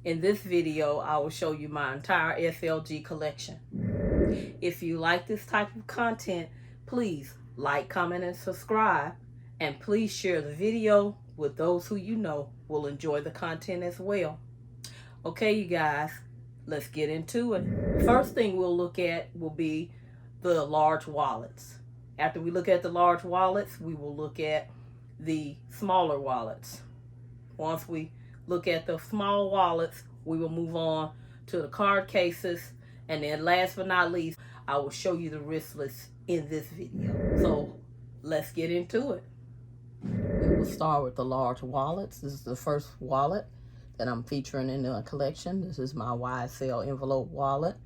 In this video, I will show you my entire SLG collection. If you like this type of content, please like, comment, and subscribe. And please share the video with those who you know will enjoy the content as well. Okay, you guys, let's get into it. First thing we'll look at will be the large wallets. After we look at the large wallets, we will look at the smaller wallets. Once we look at the small wallets, we will move on to the card cases. And then last but not least, I will show you the wristlets in this video. So let's get into it. We will start with the large wallets. This is the first wallet that I'm featuring in the collection. This is my YSL envelope wallet.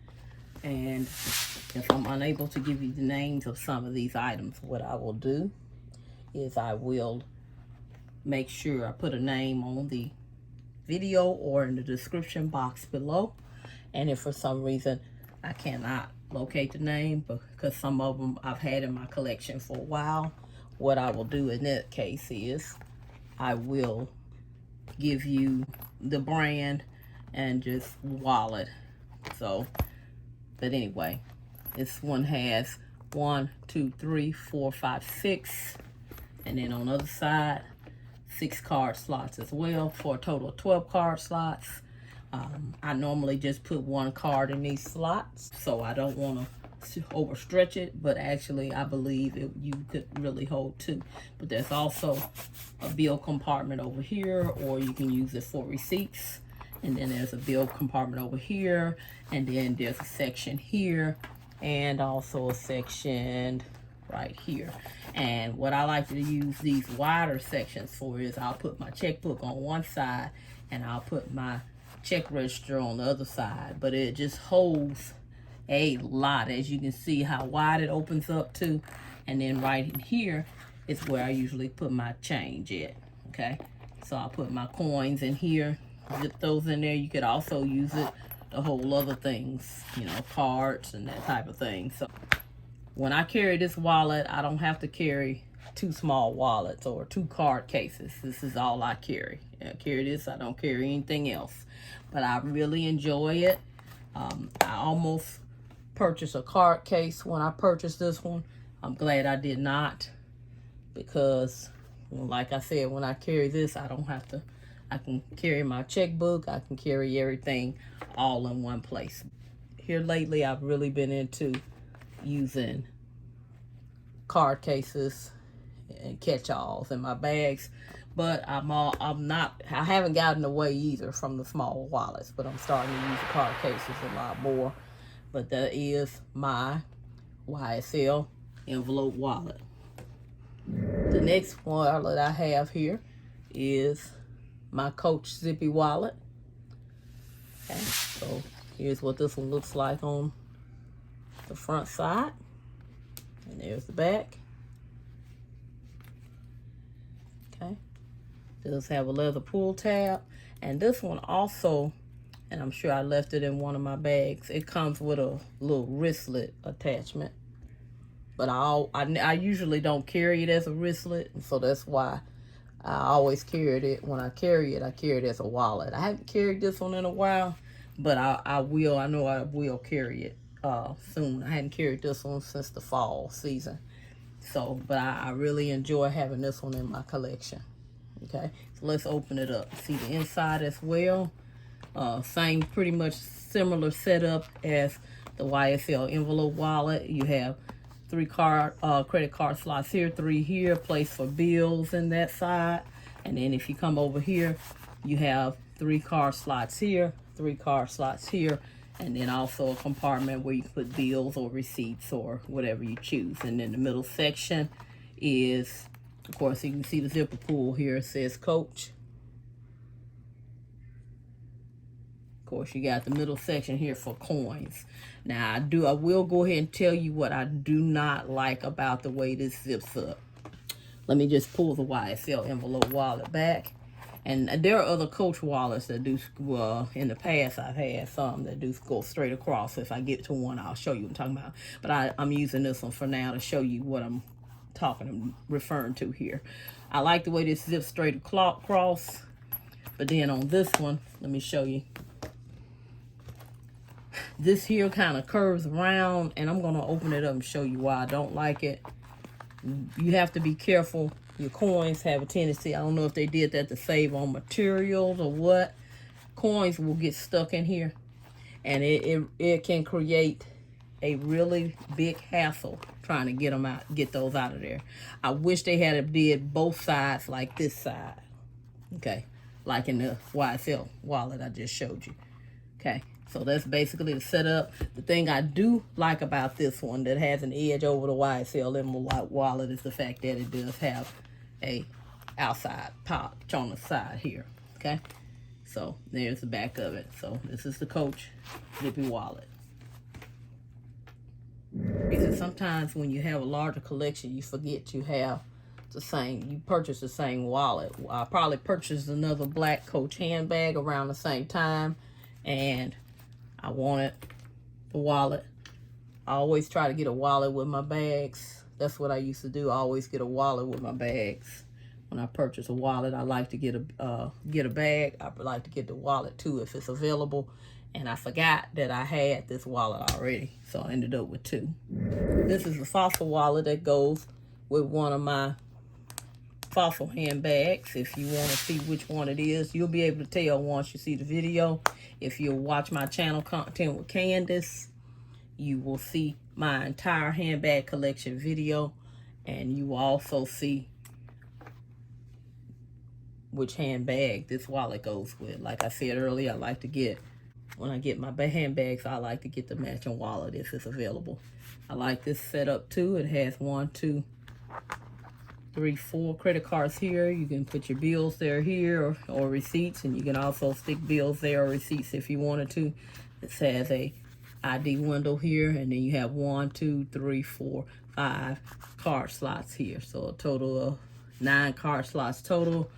And if I'm unable to give you the names of some of these items, what I will do is I will make sure I put a name on the video or in the description box below. And if for some reason I cannot locate the name, because some of them I've had in my collection for a while, what I will do in that case is I will give you the brand and just wallet. So, but anyway, this one has 1, 2, 3, 4, 5, 6, and then on the other side 6 card slots as well, for a total of 12 card slots. I normally just put 1 card in these slots, so I don't want to overstretch it, but actually I believe you could really hold 2. But there's also a bill compartment over here, or you can use it for receipts. And then there's a bill compartment over here, and then there's a section here, and also a section right here. And what I like to use these wider sections for is I'll put my checkbook on one side and I'll put my check register on the other side, but it just holds a lot, as you can see how wide it opens up to. And then right in here is where I usually put my change at. Okay, so I'll put my coins in here, zip those in there. You could also use it to hold other things, you know, cards and that type of thing. So when I carry this wallet, I don't have to carry 2 small wallets or 2 card cases. This is all I carry. I carry this, I don't carry anything else. But I really enjoy it. I almost purchased a card case when I purchased this one. I'm glad I did not, because, well, like I said, when I carry this, I don't have to. I can carry my checkbook. I can carry everything all in one place. Here lately, I've really been into using card cases and catch-alls in my bags, but I haven't gotten away either from the small wallets, but I'm starting to use the card cases a lot more. But that is my YSL envelope wallet. The next wallet I have here is my Coach Zippy wallet. Okay, so here's what this one looks like on the front side, and there's the back. Okay, it does have a leather pull tab, and this one also, and I'm sure I left it in one of my bags, it comes with a little wristlet attachment, but I usually don't carry it as a wristlet, and so that's why I always carried it. When I carry it, I carry it as a wallet. I haven't carried this one in a while, but I will. I know I will carry it soon. I hadn't carried this one since the fall season. So, but I really enjoy having this one in my collection. Okay, so let's open it up. See the inside as well. Same, pretty much similar setup as the YSL envelope wallet. You have 3 credit card slots here, 3 here, place for bills in that side. And then if you come over here, you have 3 card slots here, 3 card slots here, and then also a compartment where you can put bills or receipts or whatever you choose. And then the middle section is, of course, you can see the zipper pull here. It says Coach. Of course, you got the middle section here for coins. Now, I will go ahead and tell you what I do not like about the way this zips up. Let me just pull the YSL envelope wallet back. And there are other Coach wallets that do, well, in the past I've had some that do go straight across. If I get to one, I'll show you what I'm talking about. But I'm using this one for now to show you what I'm referring to here. I like the way this zips straight across. But then on this one, let me show you. This here kind of curves around, and I'm gonna open it up and show you why I don't like it. You have to be careful. Your coins have a tendency, I don't know if they did that to save on materials or what. Coins will get stuck in here, and it can create a really big hassle trying to get them out, get those out of there. I wish they had did both sides like this side. Okay, like in the YSL wallet I just showed you. Okay, so that's basically the setup. The thing I do like about this one that has an edge over the YSL Emerald wallet is the fact that it does have a outside pouch on the side here. Okay, so there's the back of it. So this is the Coach Zippy wallet. Because sometimes when you have a larger collection, you forget you have the same, you purchase the same wallet. I probably purchased another black Coach handbag around the same time, and I wanted the wallet. I always try to get a wallet with my bags. That's what I used to do. I always get a wallet with my bags. When I purchase a wallet, I like to get a bag. I like to get the wallet too if it's available. And I forgot that I had this wallet already, so I ended up with two. This is the Fossil wallet that goes with one of my Fossil handbags. If you want to see which one it is, you'll be able to tell once you see the video. If you'll watch my channel Content with Candace, you will see my entire handbag collection video, and you will also see which handbag this wallet goes with. Like I said earlier, I like to get, when I get my handbags, I like to get the matching wallet if it's available. I like this setup too. It has 1, 2, 3, 4 credit cards here. You can put your bills there here or receipts, and you can also stick bills there or receipts if you wanted to. This has a ID window here, and then you have 1, 2, 3, 4, 5 card slots here. So a total of 9 card slots total.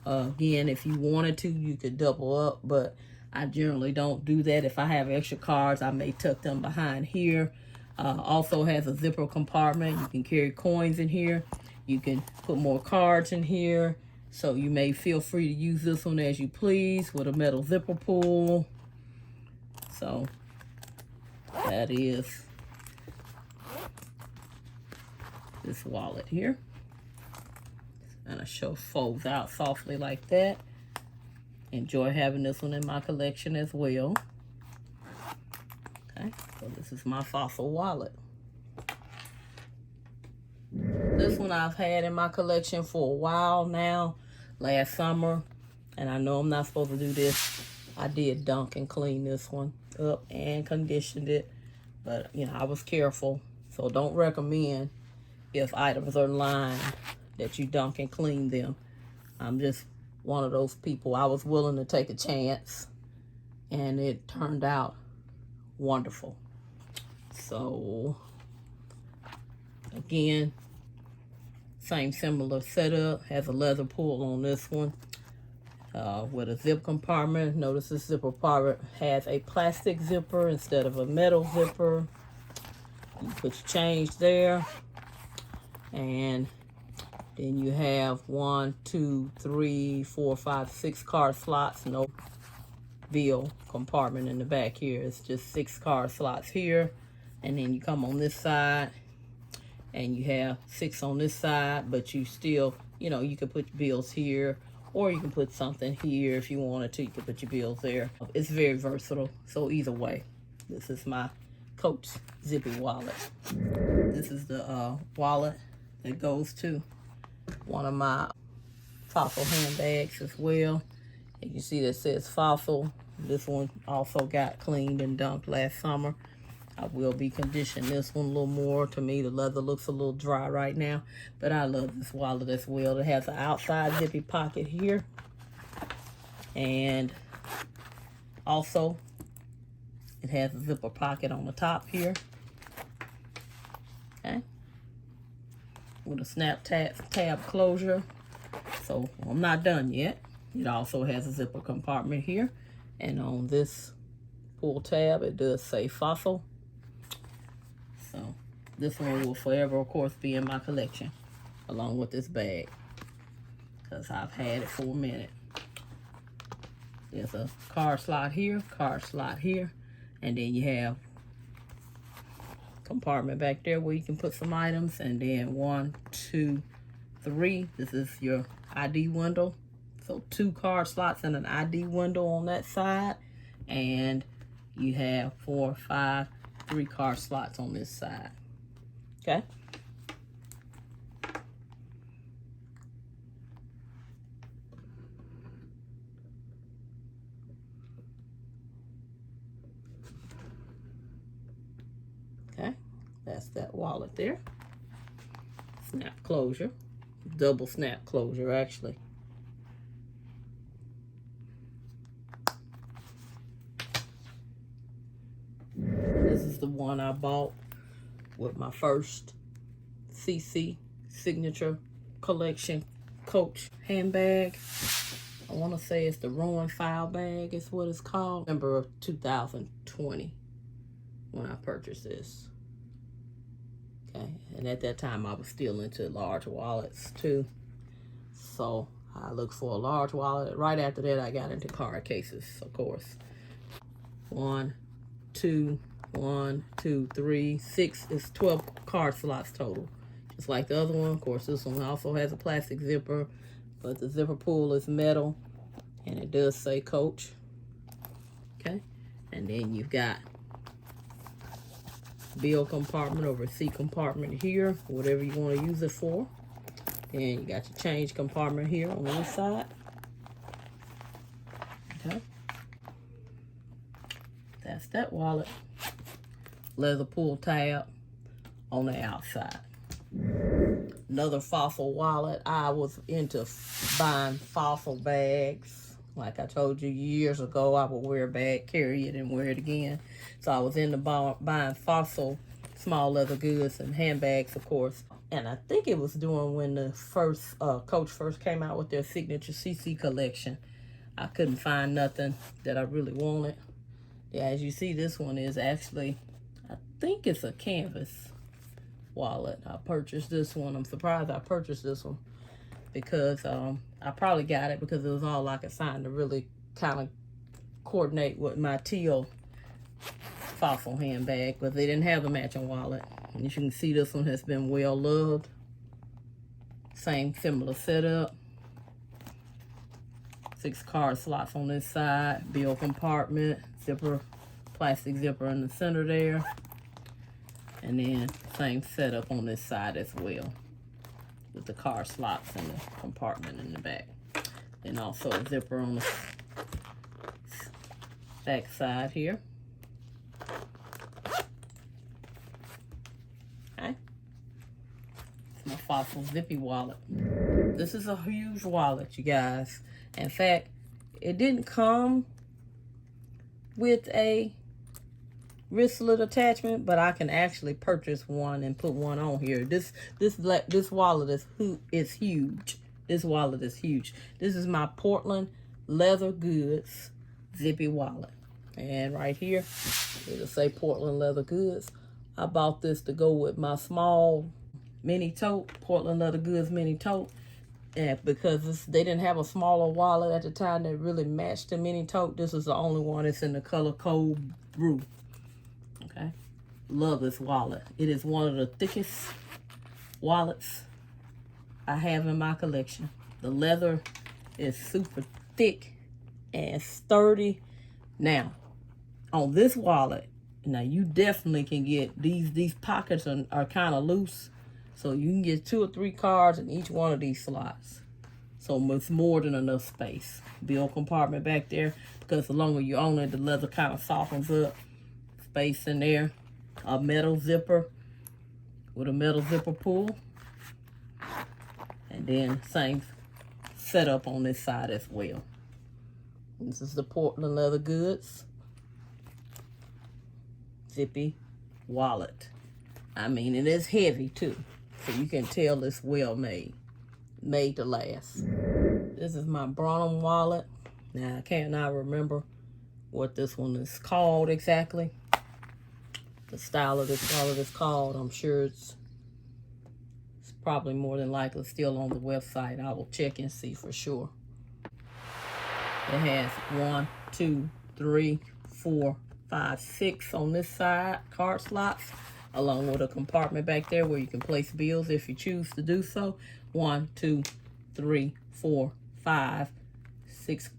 Again, if you wanted to, you could double up, but I generally don't do that. If I have extra cards, I may tuck them behind here. Also has a zipper compartment. You can carry coins in here. You can put more cards in here. So you may feel free to use this one as you please with a metal zipper pull. So that is this wallet here. And I folds out softly like that. Enjoy having this one in my collection as well. Okay, so this is my Fossil wallet. This one I've had in my collection for a while now, last summer, and I know I'm not supposed to do this. I did dunk and clean this one up and conditioned it, but you know, I was careful. So don't recommend, if items are lined, that you dunk and clean them. I'm just one of those people. I was willing to take a chance, and it turned out wonderful. So again, same similar setup. Has a leather pull on this one with a zip compartment. Notice this zipper compartment has a plastic zipper instead of a metal zipper. You put your change there, and then you have 1, 2, 3, 4, 5, 6 card slots. No bill compartment in the back here. It's just 6 card slots here. And then you come on this side, and you have 6 on this side, but you still, you know, you can put bills here, or you can put something here if you wanted to. You can put your bills there. It's very versatile. So either way, this is my Coach Zippy wallet. This is the wallet that goes to one of my Fossil handbags as well. And you see that says Fossil. This one also got cleaned and dumped last summer. I will be conditioning this one a little more. To me, the leather looks a little dry right now, but I love this wallet as well. It has an outside zippy pocket here, and also it has a zipper pocket on the top here. Okay, with a snap tab closure. So I'm not done yet. It also has a zipper compartment here, and on this pull tab it does say Fossil. So this one will forever, of course, be in my collection along with this bag, because I've had it for a minute. There's a card slot here, And then you have compartment back there where you can put some items. And then 1, 2, 3. This is your ID window. So 2 card slots and an ID window on that side. And you have 4, 5, 3 card slots on this side. Okay. Okay, that's that wallet there. Snap closure, double snap closure actually. This is the one I bought with my first CC Signature Collection Coach handbag. I want to say it's the Ruin File Bag is what it's called. November of 2020 when I purchased this. Okay, and at that time I was still into large wallets too. So I looked for a large wallet. Right after that I got into card cases, of course. 1, 2, 1, 2, 3, 6 is 12 card slots total. Just like the other one. Of course, this one also has a plastic zipper, but the zipper pull is metal, and it does say Coach. Okay, and then you've got bill compartment or receipt compartment here, whatever you want to use it for. And you got your change compartment here on this side. Okay, that's that wallet. Leather pull tab on the outside. Another fossil wallet. I was into buying fossil bags. Like I told you years ago, I would wear a bag, carry it, and wear it again. So I was into buying fossil small leather goods and handbags, of course. And I think it was during when the first Coach first came out with their signature CC collection. I couldn't find nothing that I really wanted. Yeah, as you see, this one is actually, I think it's a canvas wallet. I purchased this one. I'm surprised I purchased this one because I probably got it because it was all I could find to really kind of coordinate with my teal fossil handbag, but they didn't have the matching wallet. And as you can see, this one has been well loved. Same similar setup. 6 card slots on this side, bill compartment, zipper, plastic zipper in the center there. And then same setup on this side as well, with the card slots and the compartment in the back. And also a zipper on the back side here. Okay. It's my fossil Zippy wallet. This is a huge wallet, you guys. In fact, it didn't come with a wristlet attachment, but I can actually purchase one and put one on here. This wallet is huge. This wallet is huge. This is my Portland Leather Goods Zippy wallet. And right here, it'll say Portland Leather Goods. I bought this to go with my small mini tote, Portland Leather Goods mini tote. And because they didn't have a smaller wallet at the time that really matched the mini tote, this is the only one that's in the color Cold Brew. Okay, love this wallet. It is one of the thickest wallets I have in my collection. The leather is super thick and sturdy. Now, on this wallet, now you definitely can get these pockets are kind of loose. So you can get 2 or 3 cards in each one of these slots. So it's more than enough space. Bill compartment back there, because the longer you own it, the leather kind of softens up. Space in there. A metal zipper with a metal zipper pull. And then same setup on this side as well. This is the Portland Leather Goods Zippy wallet. I mean, it is heavy too. So you can tell it's well made. Made to last. This is my Braun wallet. Now, I cannot remember what this one is called exactly. The style of this wallet is called. I'm sure it's probably more than likely still on the website. I will check and see for sure. It has 1, 2, 3, 4, 5, 6 on this side, card slots, along with a compartment back there where you can place bills if you choose to do so. 1, 2, 3, 4, 5, 6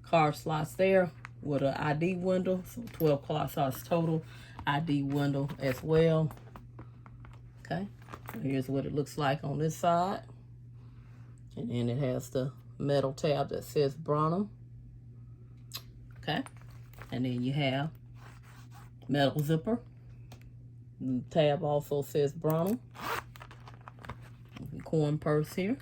card slots there with an ID window. So 12 card slots total, ID window as well. Okay, so here's what it looks like on this side. And then it has the metal tab that says Braun. Okay, and then you have metal zipper. The tab also says Braun. Coin purse here.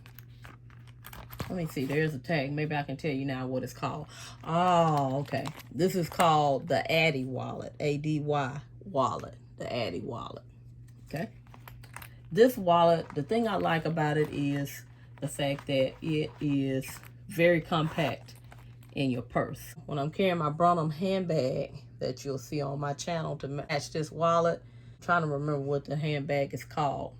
Let me see, there's a tag. Maybe I can tell you now what it's called. Oh, okay. This is called the Addie wallet. A-D-Y wallet. The Addie wallet. Okay. This wallet, the thing I like about it is the fact that it is very compact in your purse. When I'm carrying my Braun handbag that you'll see on my channel to match this wallet, I'm trying to remember what the handbag is called.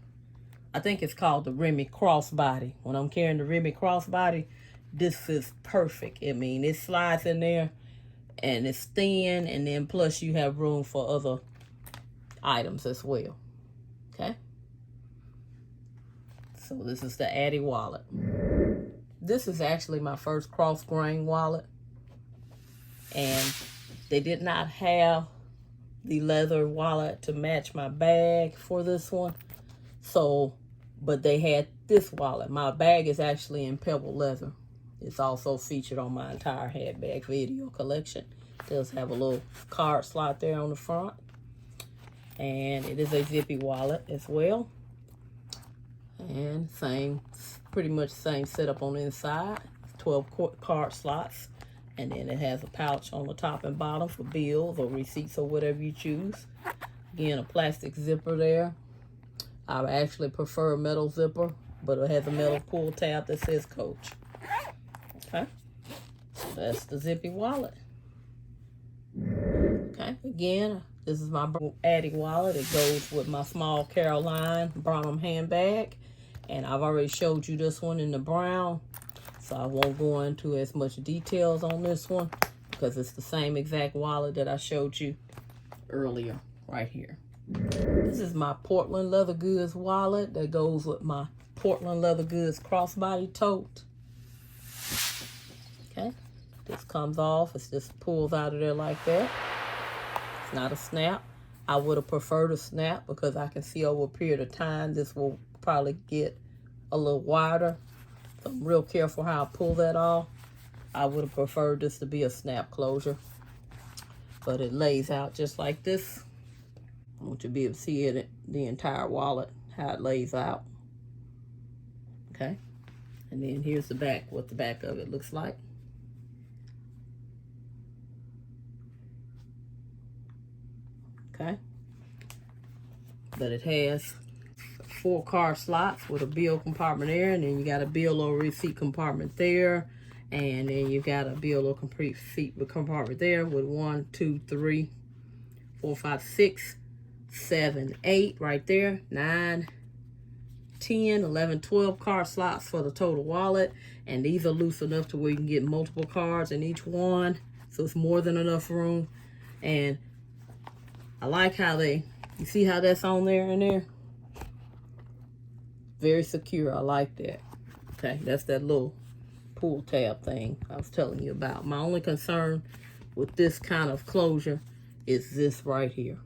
I think it's called the Remy Crossbody. When I'm carrying the Remy Crossbody, this is perfect. I mean, it slides in there and it's thin, and then plus you have room for other items as well. Okay? So this is the Addie wallet. This is actually my first cross-grain wallet. And they did not have the leather wallet to match my bag for this one. So, but they had this wallet. My bag is actually in pebble leather. It's also featured on my entire handbag video collection. It does have a little card slot there on the front. And it is a zippy wallet as well. And pretty much same setup on the inside. 12 card slots. And then it has a pouch on the top and bottom for bills or receipts or whatever you choose. Again, a plastic zipper there. I actually prefer a metal zipper, but it has a metal pull tab that says Coach. Okay, so that's the zippy wallet. Okay, again, this is my Addie wallet. It goes with my small Caroline Braun handbag. And I've already showed you this one in the brown. So I won't go into as much details on this one because it's the same exact wallet that I showed you earlier right here. This is my Portland Leather Goods wallet that goes with my Portland Leather Goods crossbody tote. Okay, this comes off. It just pulls out of there like that. It's not a snap. I would have preferred a snap because I can see over a period of time this will probably get a little wider. So I'm real careful how I pull that off. I would have preferred this to be a snap closure. But it lays out just like this. I want you to be able to see it, the entire wallet, how it lays out. Okay. And then here's the back, what the back of it looks like. Okay. But it has 4 card slots with a bill compartment there, and then you got a bill or receipt compartment there, and then you got a bill or receipt compartment there with 1, 2, 3, 4, 5, 6, 7, 8 right there, 9, 10, 11, 12 card slots for the total wallet, and these are loose enough to where you can get multiple cards in each one, so it's more than enough room. And I like how you see how that's on there and there? Very secure. I like that. Okay, that's that little pull tab thing I was telling you about. My only concern with this kind of closure is this right here.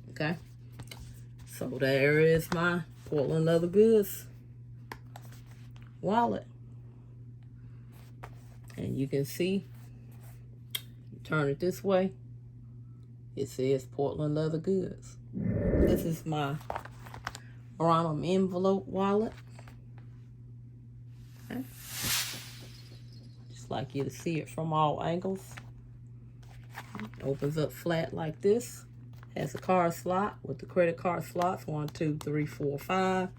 Okay, so there is my Portland Leather Goods wallet. And you can see, you turn it this way, it says Portland Leather Goods. This is my Braun envelope wallet. Okay. Just like you to see it from all angles. It opens up flat like this. Has a card slot with the credit card slots. 1, 2, 3, 4, 5.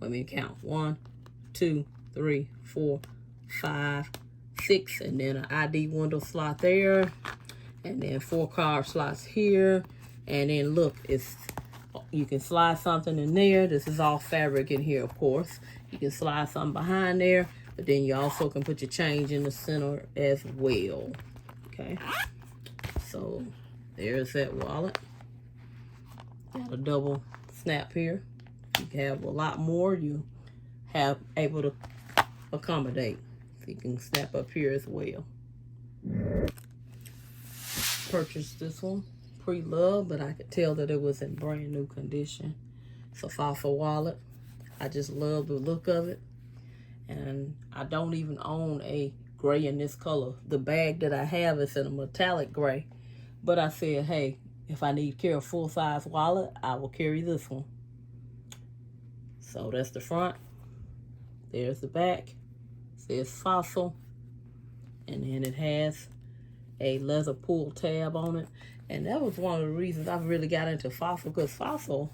Let me count. 1, 2, 3, 4, 5, 6. And then an ID window slot there. And then 4 card slots here. And then look, you can slide something in there. This is all fabric in here, of course. You can slide something behind there, but then you also can put your change in the center as well. Okay, so So there's that wallet. Got a double snap here. You can have a lot more. You have able to accommodate. So you can snap up here as well. Purchased this one pre-loved, but I could tell that it was in brand new condition. It's a fossil wallet. I just love the look of it. And I don't even own a gray in this color. The bag that I have is in a metallic gray. But I said, hey, if I need to carry a full-size wallet, I will carry this one. So that's the front. There's the back. It says fossil. And then it has a leather pull tab on it. And that was one of the reasons I really got into fossil, because fossil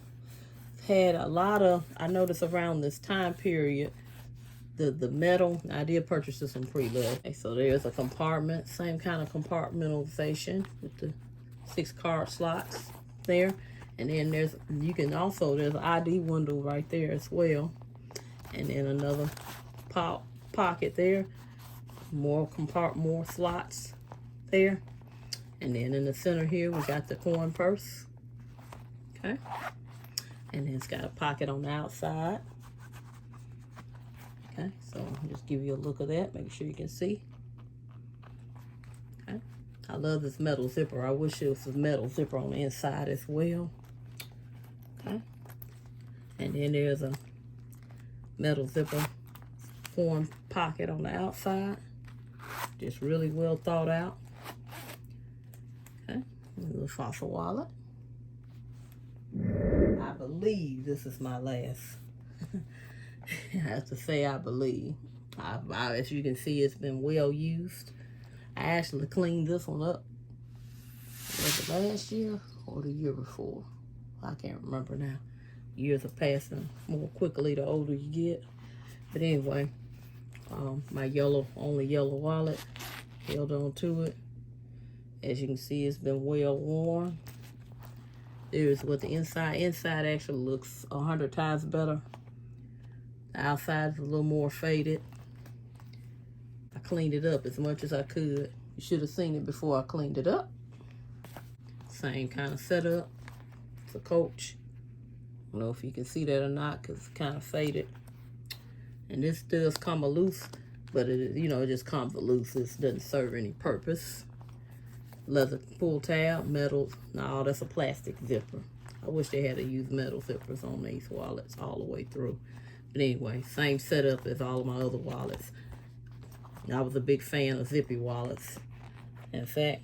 had a lot of, I noticed around this time period, the metal, I did purchase this in pre-loved. Okay, so there's a compartment, same kind of compartmentalization with the 6 card slots there. And then there's an ID window right there as well. And then another pocket there. More slots there. And then in the center here, we got the coin purse. Okay. And then it's got a pocket on the outside. Okay, so I'll just give you a look of that. Make sure you can see. Okay. I love this metal zipper. I wish it was a metal zipper on the inside as well. Okay. And then there's a metal zipper form pocket on the outside. Just really well thought out. Okay. A little fossil wallet. I believe this is my last. I have to say I believe. As you can see, it's been well used. I actually cleaned this one up. Was it last year or the year before? I can't remember now. Years are passing more quickly the older you get. But anyway, my only yellow wallet, held on to it. As you can see, it's been well worn. There's what the inside actually looks 100 times better. The outside is a little more faded. I cleaned it up as much as I could. You should have seen it before I cleaned it up. Same kind of setup. It's a Coach. I don't know if you can see that or not because it's kind of faded. And this does come loose, but it just comes loose. This doesn't serve any purpose. Leather pull tab, metal. No, that's a plastic zipper. I wish they had to use metal zippers on these wallets all the way through. But anyway, same setup as all of my other wallets. I was a big fan of Zippy wallets. In fact,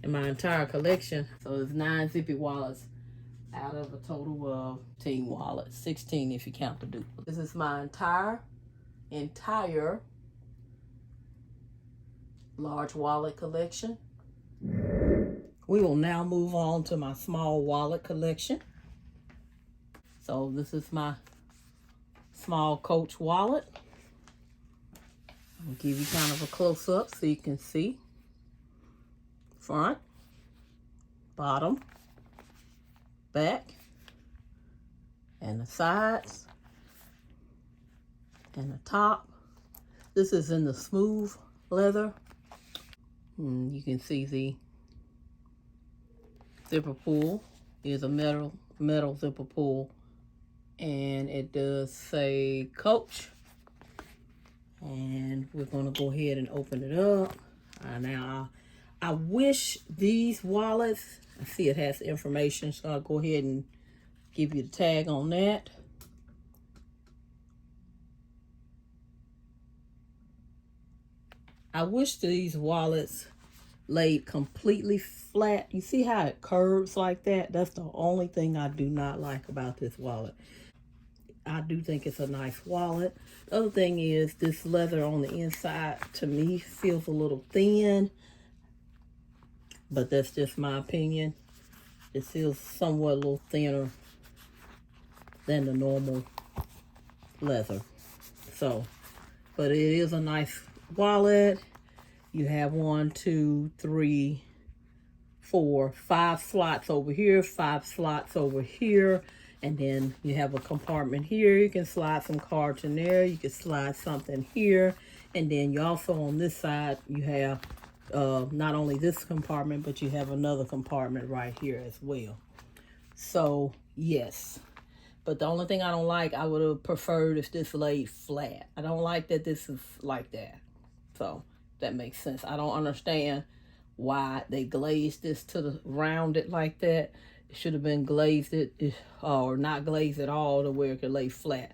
in my entire collection, so there's 9 Zippy wallets out of a total of 10 wallets, 16 if you count the duplicate. This is my entire large wallet collection. We will now move on to my small wallet collection. So this is my small Coach wallet. I'll give you kind of a close-up so you can see. Front, bottom, back, and the sides, and the top. This is in the smooth leather. You can see the zipper pull is a metal zipper pull, and it does say Coach. And we're gonna go ahead and open it up. Now, I wish these wallets, I see it has information, so I'll go ahead and give you the tag on that. I wish these wallets laid completely flat. You see how it curves like that? That's the only thing I do not like about this wallet. I do think it's a nice wallet. The other thing is this leather on the inside, to me, feels a little thin. But that's just my opinion. It feels somewhat a little thinner than the normal leather. So, but it is a nice wallet. You have 1, 2, 3, 4, 5 slots over here, 5 slots over here. And then you have a compartment here. You can slide some cards in there. You can slide something here. And then you also, on this side, you have not only this compartment, but you have another compartment right here as well. So yes, but the only thing I don't like, I would have preferred if this laid flat. I don't like that this is like that. So that makes sense. I don't understand why they glazed this to the rounded like that. It should have been glazed it or not glazed at all to where it could lay flat.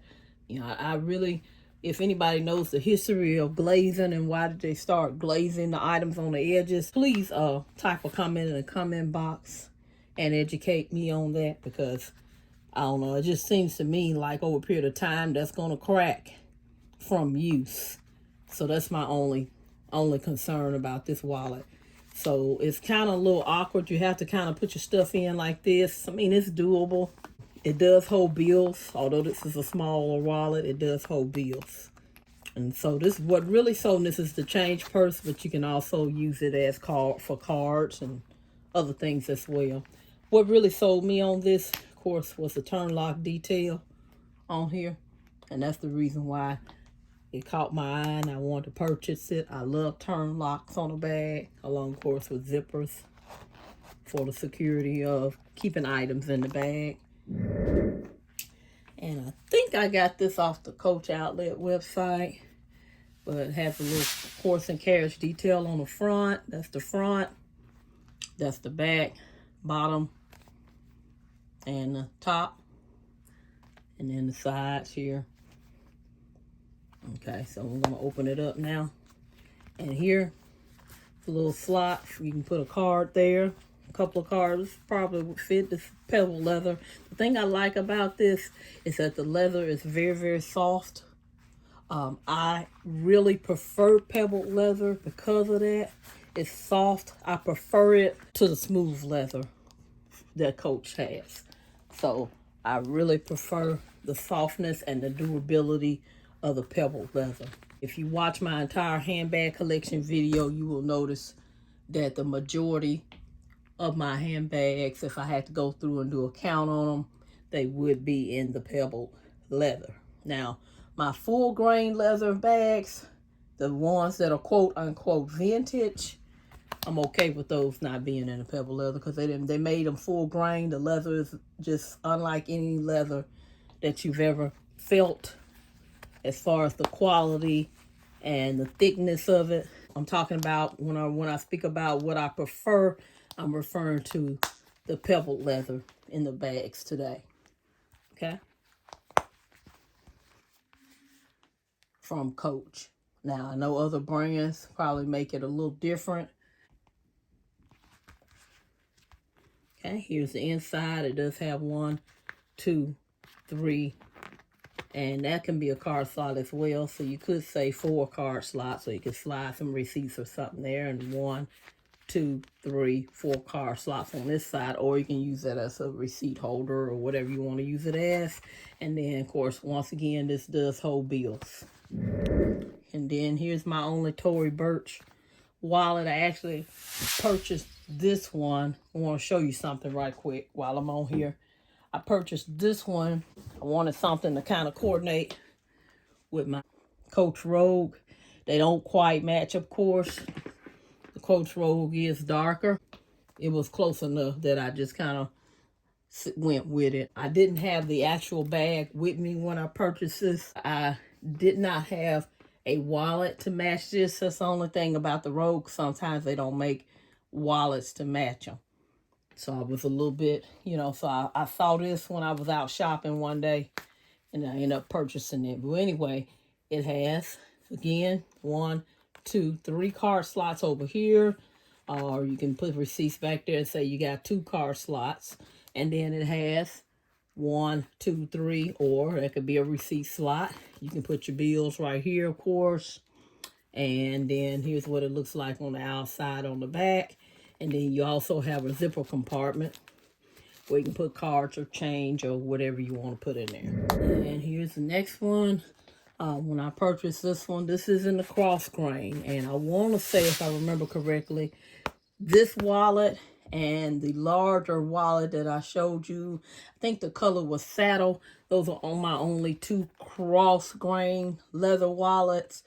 You know, I really, if anybody knows the history of glazing and why did they start glazing the items on the edges, please type a comment in the comment box and educate me on that, because I don't know, it just seems to me like over a period of time that's gonna crack from use. So that's my only concern about this wallet. So it's kind of a little awkward. You have to kind of put your stuff in like this. I mean, it's doable. It does hold bills. Although this is a smaller wallet, it does hold bills. And so this, what really sold this is the change purse, but you can also use it as for cards and other things as well. What really sold me on this, of course, was the turn lock detail on here. And that's the reason why it caught my eye and I wanted to purchase it. I love turn locks on a bag, along, of course, with zippers for the security of keeping items in the bag. And I think I got this off the Coach Outlet website, but it has a little horse and carriage detail on the front. That's the front. That's the back, bottom, and the top, and then the sides here. Okay, so I'm gonna open it up now. And here, it's a little slot. You can put a card there. A couple of cards probably would fit. This pebble leather. The thing I like about this is that the leather is very, very soft. I really prefer pebble leather because of that. It's soft. I prefer it to the smooth leather that Coach has. So I really prefer the softness and the durability of the pebble leather. If you watch my entire handbag collection video, you will notice that the majority of my handbags, if I had to go through and do a count on them, they would be in the pebble leather. Now, my full grain leather bags, the ones that are quote unquote vintage, I'm okay with those not being in the pebble leather because they made them full grain. The leather is just unlike any leather that you've ever felt as far as the quality and the thickness of it. I'm talking about when I speak about what I prefer, I'm referring to the pebble leather in the bags today. Okay? From Coach. Now, I know other brands probably make it a little different. Okay, here's the inside. It does have 1, 2, 3, and that can be a card slot as well. So you could say 4 card slots, so you could slide some receipts or something there, and 1, 2, 3, 4 card slots on this side, or you can use that as a receipt holder or whatever you want to use it as. And then, of course, once again, this does hold bills. And then here's my only Tory Burch wallet. I actually purchased this one. I want to show you something right quick while I'm on here. I purchased this one. I wanted something to kind of coordinate with my Coach Rogue. They don't quite match, of course. The Coach Rogue is darker. It was close enough that I just kind of went with it. I didn't have the actual bag with me when I purchased this. I did not have a wallet to match this. That's the only thing about the Rogue. Sometimes they don't make wallets to match them. So I was a little bit, you know, so I saw this when I was out shopping one day and I ended up purchasing it. But anyway, it has, again, 1, 2, 3 card slots over here. Or you can put receipts back there and say you got 2 card slots. And then it has 1, 2, 3, or that could be a receipt slot. You can put your bills right here, of course. And then here's what it looks like on the outside on the back. And then you also have a zipper compartment where you can put cards or change or whatever you want to put in there. And here's the next one. When I purchased this one, this is in the cross grain. And I want to say, if I remember correctly, this wallet and the larger wallet that I showed you, I think the color was saddle. Those are on my only 2 cross grain leather wallets.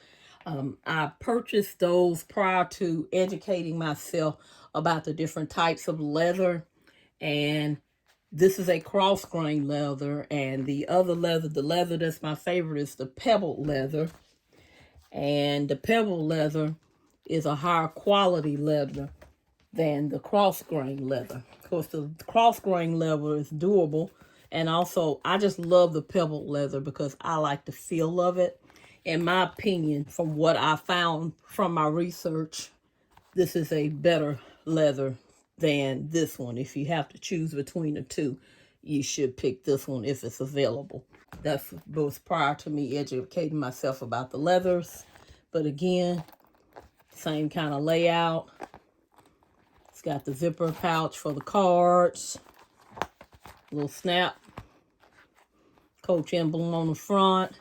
I purchased those prior to educating myself about the different types of leather. And this is a cross grain leather. And the other leather, the leather that's my favorite, is the pebbled leather. And the pebbled leather is a higher quality leather than the cross grain leather. Of course, the cross grain leather is durable. And also, I just love the pebbled leather because I like the feel of it. In my opinion, from what I found from my research, this is a better leather than this one. If you have to choose between the two, you should pick this one if it's available. That was prior to me educating myself about the leathers. But again, same kind of layout. It's got the zipper pouch for the cards. Little snap. Coach emblem on the front.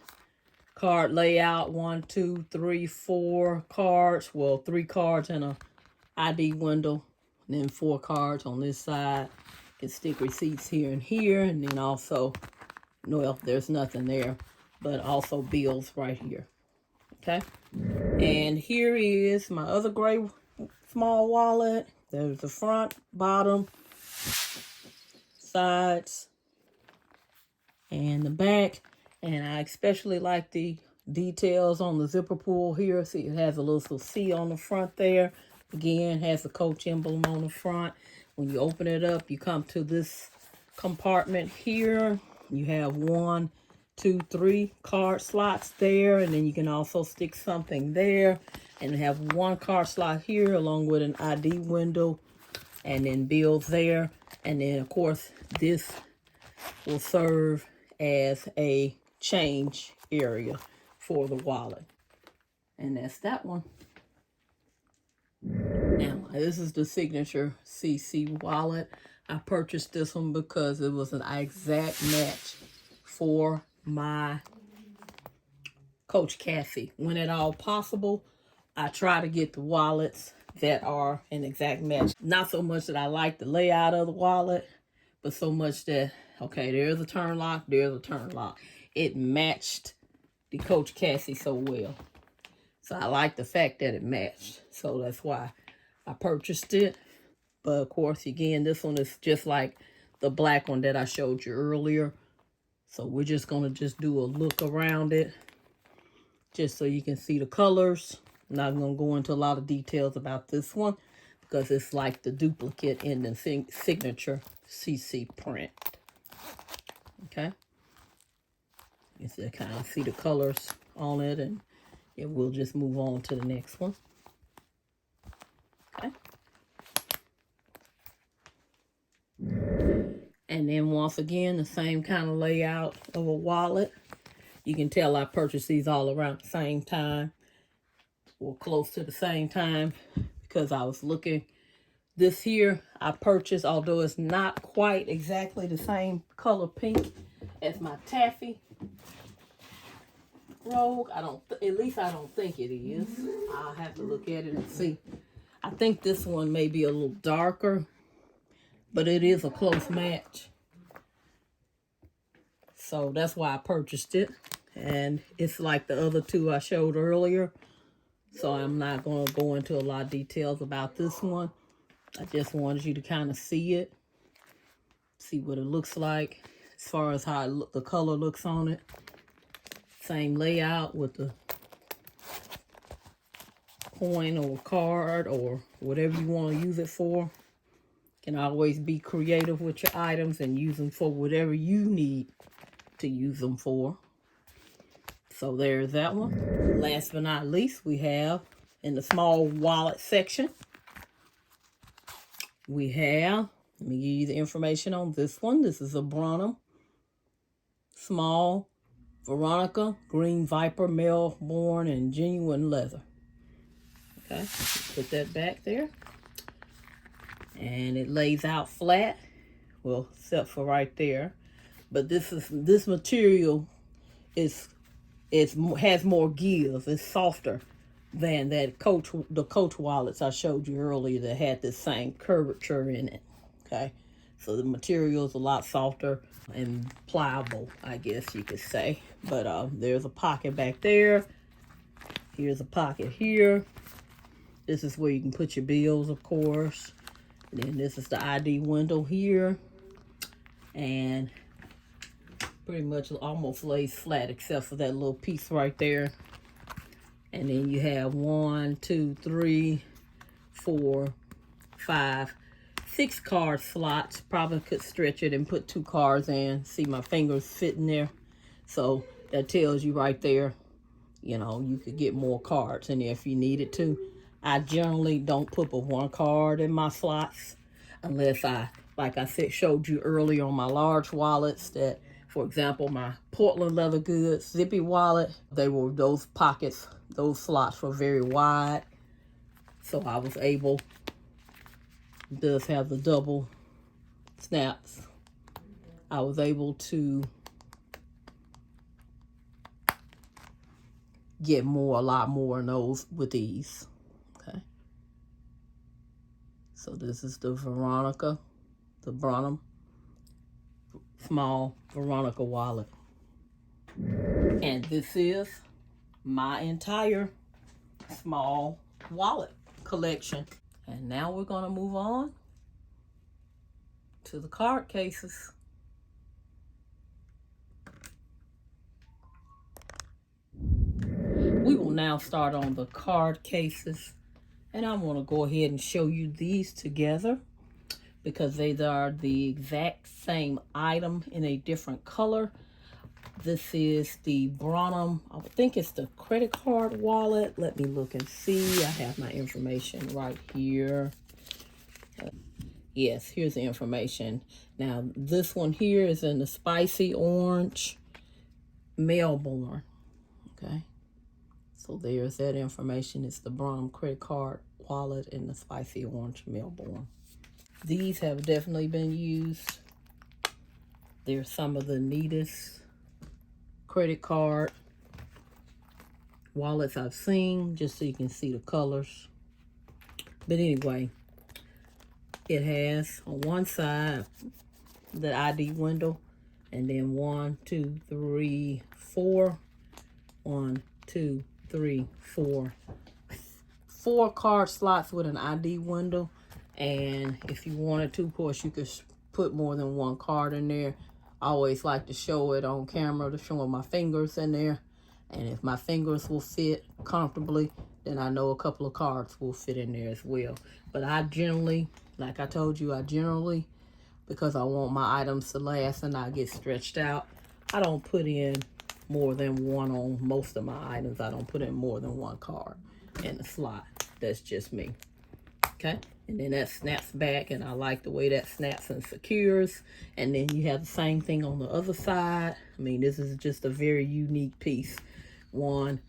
Card layout, 1, 2, 3, 4 cards. Well, 3 cards and a ID window. And then 4 cards on this side. You can stick receipts here and here. And then also, well, there's nothing there. But also bills right here. Okay. And here is my other gray small wallet. There's the front, bottom, sides, and the back. And I especially like the details on the zipper pull here. See, it has a little C on the front there. Again, has the Coach emblem on the front. When you open it up, you come to this compartment here. You have 1, 2, 3 card slots there. And then you can also stick something there. And have 1 card slot here along with an ID window. And then bills there. And then, of course, this will serve as a change area for the wallet. And that's that one. Now, this is the signature CC wallet. I purchased this one because it was an exact match for my Coach Cassie. When at all possible, I try to get the wallets that are an exact match. Not so much that I like the layout of the wallet, but so much that, okay, there's a turn lock, there's a turn lock. It matched the Coach Cassie so well. So I like the fact that it matched. So that's why I purchased it. But of course, again, this one is just like the black one that I showed you earlier. So we're just going to do a look around it, just so you can see the colors. I'm not going to go into a lot of details about this one because it's like the duplicate in the signature CC print. Okay. You can kind of see the colors on it, and we'll just move on to the next one. Okay. And then once again, the same kind of layout of a wallet. You can tell I purchased these all around the same time, or close to the same time, because I was looking. This here I purchased, although it's not quite exactly the same color pink as my taffy Rogue. At least I don't think it is. I'll have to look at it and see. I think this one may be a little darker, but it is a close match. So that's why I purchased it. And it's like the other two I showed earlier. So I'm not going to go into a lot of details about this one. I just wanted you to kind of see it. See what it looks like as far as how the color looks on it. Same layout with the coin or card or whatever you want to use it for. You can always be creative with your items and use them for whatever you need to use them for. So there's that one. Last but not least, we have in the small wallet section, we have, let me give you the information on this one. This is a Braun small Veronica Green Viper male born in genuine leather. Okay, put that back there. And it lays out flat, well, except for right there. But this material has more give. It's softer than the Coach wallets I showed you earlier that had this same curvature in it. Okay, so the material is a lot softer and pliable, I guess you could say. But there's a pocket back there. Here's a pocket here. This is where you can put your bills, of course. And then this is the ID window here. And pretty much almost lays flat except for that little piece right there. And then you have 1, 2, 3, 4, 5, 6 card slots. Probably could stretch it and put 2 cards in. See my fingers fit in there. So that tells you right there, you know, you could get more cards in there if you needed to. I generally don't put but 1 card in my slots unless I, like I said, showed you earlier on my large wallets that, for example, my Portland leather goods Zippy wallet, they were those pockets, those slots were very wide. So I was able, it does have the double snaps. I was able to get more, a lot more in those with these. Okay. So this is the Veronica, the Braun small Veronica wallet. And this is my entire small wallet collection. And now we're gonna move on to the card cases. We will now start on the card cases. And I'm gonna go ahead and show you these together because they are the exact same item in a different color. This is the Braun, I think it's the credit card wallet. Let me look and see. I have my information right here. Yes, here's the information. Now, this one here is in the spicy orange Melbourne. Okay. So there's that information. It's the Braun credit card wallet in the spicy orange Melbourne. These have definitely been used. They're some of the neatest credit card wallets I've seen, just so you can see the colors. But anyway, it has on one side the ID window, and then 1, 2, 3, 4. 1, 2, 3, 4. 4 card slots with an ID window. And if you wanted to, of course, you could put more than 1 card in there. I always like to show it on camera, to show my fingers in there. And if my fingers will fit comfortably, then I know a couple of cards will fit in there as well. But I generally, like I told you, because I want my items to last and not get stretched out, I don't put in more than 1 on most of my items. I don't put in more than 1 card in the slot. That's just me. Okay, and then that snaps back, and I like the way that snaps and secures. And then you have the same thing on the other side. I mean, this is just a very unique piece. 1,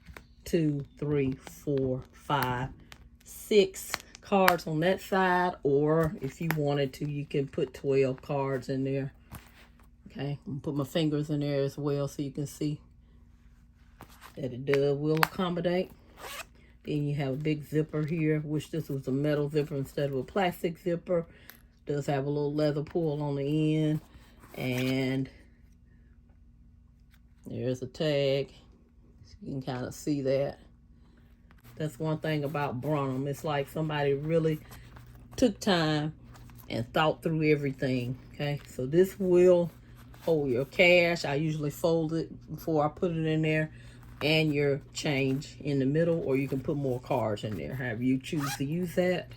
2, 3, 4, 5, 6 cards on that side, or if you wanted to, you can put 12 cards in there. Okay, I'm gonna put my fingers in there as well so you can see that it will accommodate. Then you have a big zipper here. Wish this was a metal zipper instead of a plastic zipper. Does have a little leather pull on the end. And there's a tag. So you can kind of see that. That's one thing about Braun. It's like somebody really took time and thought through everything. Okay, so this will hold your cash. I usually fold it before I put it in there, and your change in the middle, or you can put more cards in there, however you choose to use that.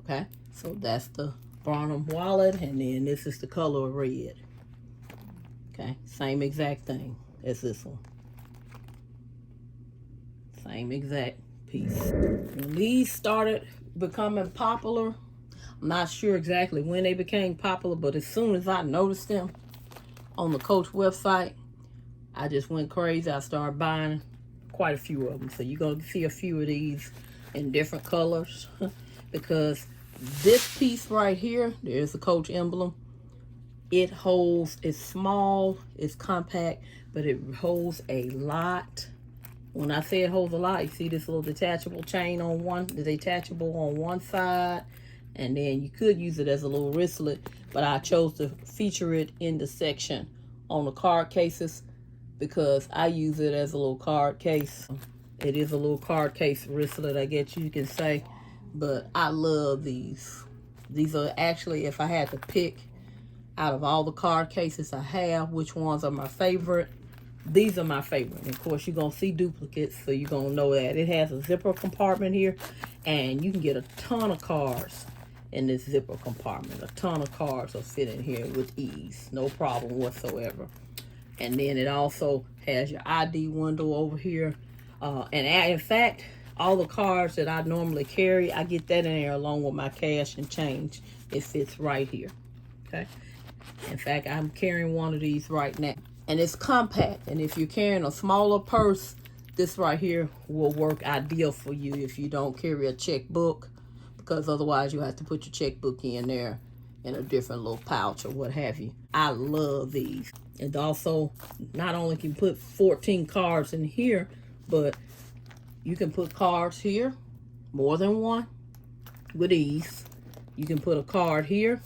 Okay, so that's the Braun wallet, and then this is the color of red. Okay, same exact thing as this one. Same exact piece. When these started becoming popular, I'm not sure exactly when they became popular, but as soon as I noticed them on the Coach website, I just went crazy. I started buying quite a few of them. So you're going to see a few of these in different colors because this piece right here, there's the Coach emblem. It holds, it's small, it's compact, but it holds a lot. When I say it holds a lot, you see this little detachable chain on one, the detachable on one side, and then you could use it as a little wristlet, but I chose to feature it in the section on the card cases because I use it as a little card case. It is a little card case wristlet, I guess you can say. But I love these. These are actually, if I had to pick out of all the card cases I have, which ones are my favorite, these are my favorite. And of course, you're going to see duplicates, so you're going to know that. It has a zipper compartment here, and you can get a ton of cards in this zipper compartment. A ton of cards will fit in here with ease. No problem whatsoever. And then it also has your ID window over here. In fact, all the cards that I normally carry, I get that in there along with my cash and change. It fits right here, okay? In fact, I'm carrying one of these right now. And it's compact. And if you're carrying a smaller purse, this right here will work ideal for you if you don't carry a checkbook, because otherwise you have to put your checkbook in there in a different little pouch or what have you. I love these. And also, not only can you put 14 cards in here, but you can put cards here, more than one, with ease. You can put a card here,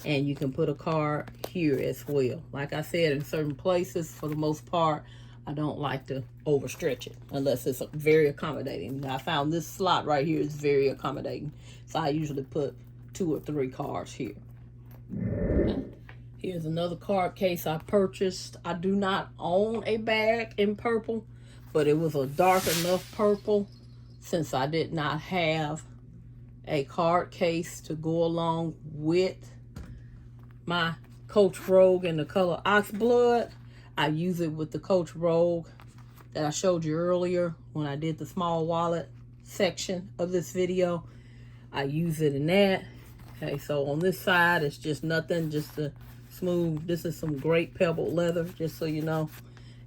and you can put a card here as well. Like I said, in certain places, for the most part, I don't like to overstretch it unless it's very accommodating. I found this slot right here is very accommodating. So I usually put 2 or 3 cards here. Okay. Here's another card case I purchased. I do not own a bag in purple, but it was a dark enough purple since I did not have a card case to go along with my Coach Rogue in the color Oxblood. I use it with the Coach Rogue that I showed you earlier when I did the small wallet section of this video. I use it in that. Okay, so on this side, it's just nothing, just a smooth. This is some great pebbled leather, just so you know.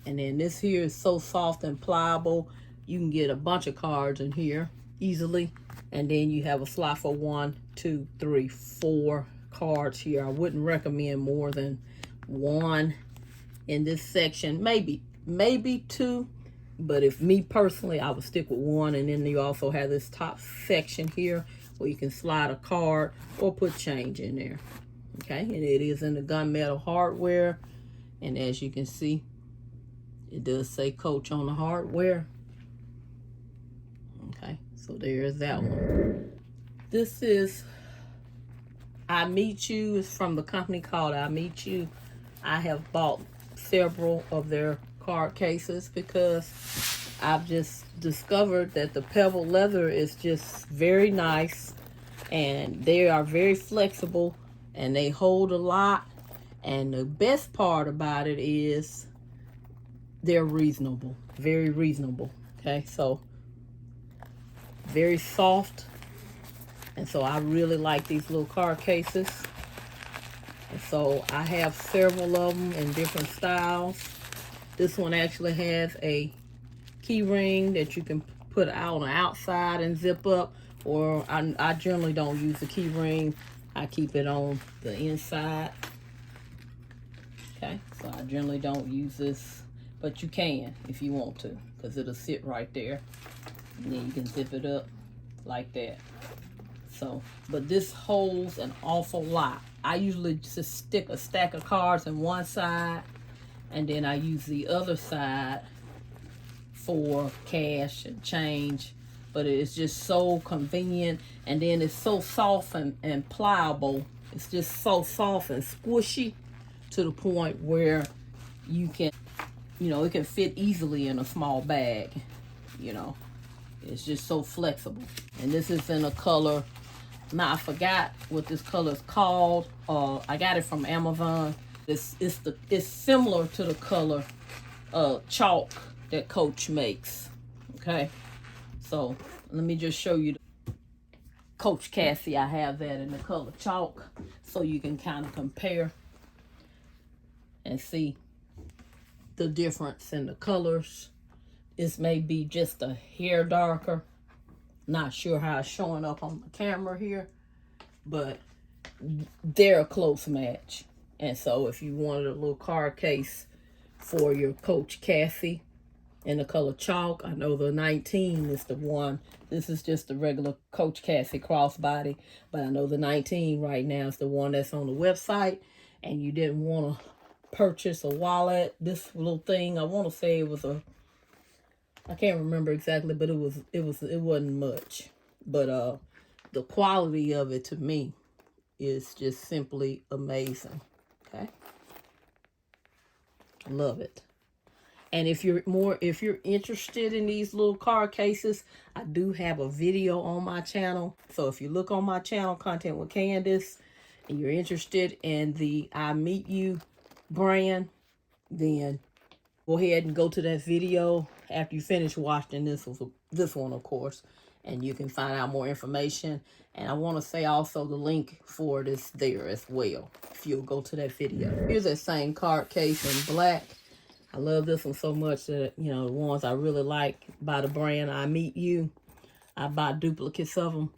And then this here is so soft and pliable. You can get a bunch of cards in here easily. And then you have a slot for 1, 2, 3, 4 cards here. I wouldn't recommend more than 1 in this section. Maybe 2. But if me personally, I would stick with 1. And then you also have this top section here where you can slide a card or put change in there. Okay, and it is in the gunmetal hardware. And as you can see, it does say Coach on the hardware. Okay, so there's that one. This is I Meet You. It's from the company called I Meet You. I have bought several of their card cases because I've just discovered that the pebble leather is just very nice, and they are very flexible, and they hold a lot. And the best part about it is they're reasonable, very reasonable. Okay, so very soft. And so I really like these little card cases. And so I have several of them in different styles. This one actually has a key ring that you can put out on the outside and zip up. Or I generally don't use the key ring. I keep it on the inside. Okay, so I generally don't use this. But you can if you want to, because it'll sit right there. And then you can zip it up like that. So, but this holds an awful lot. I usually just stick a stack of cards in one side, and then I use the other side for cash and change. But it's just so convenient, and then it's so soft and pliable. It's just so soft and squishy to the point where you can, you know, it can fit easily in a small bag, you know. It's just so flexible. And this is in a color, now I forgot what this color is called. I got it from Amazon. It's similar to the color chalk that Coach makes. Okay, so let me just show you the Coach Cassie. I have that in the color chalk, so you can kind of compare and see the difference in the colors. This may be just a hair darker. Not sure how it's showing up on the camera here, but they're a close match. And so if you wanted a little card case for your Coach Cassie in the color chalk, I know the 19 is the one. This is just the regular Coach Cassie crossbody, but I know the 19 right now is the one that's on the website. And you didn't want to purchase a wallet. This little thing, I want to say it was a I can't remember exactly, but it wasn't much. But the quality of it to me is just simply amazing. Okay. Love it. And if you're interested in these little card cases, I do have a video on my channel. So if you look on my channel, Content with Candace, and you're interested in the I Meet You brand, then go ahead and go to that video after you finish watching this one, of course, and you can find out more information. And I want to say also the link for it is there as well if you'll go to that video. Here's that same card case in black. I love this one so much that, you know, the ones I really like by the brand I Meet You, I buy duplicates of them.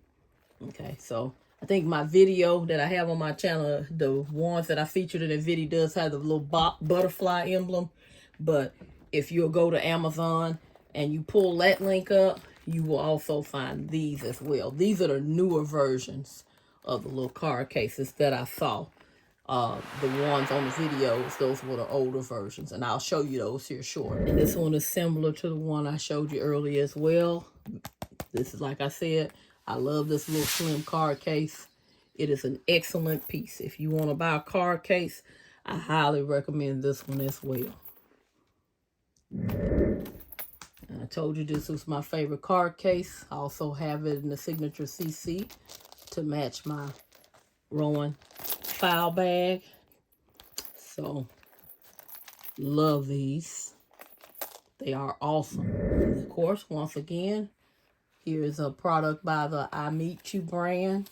Okay, so I think my video that I have on my channel, the ones that I featured in the video does have the little butterfly emblem. But if you'll go to Amazon and you pull that link up, you will also find these as well. These are the newer versions of the little card cases that I saw. The ones on the videos, those were the older versions, and I'll show you those here shortly. And this one is similar to the one I showed you earlier as well. This is, like I said, I love this little slim card case. It is an excellent piece. If you want to buy a card case, I highly recommend this one as well. And I told you this was my favorite card case. I also have it in the signature CC to match my Braun file bag. So love these. They are awesome. And of course, once again, here's a product by the I Meet You brand.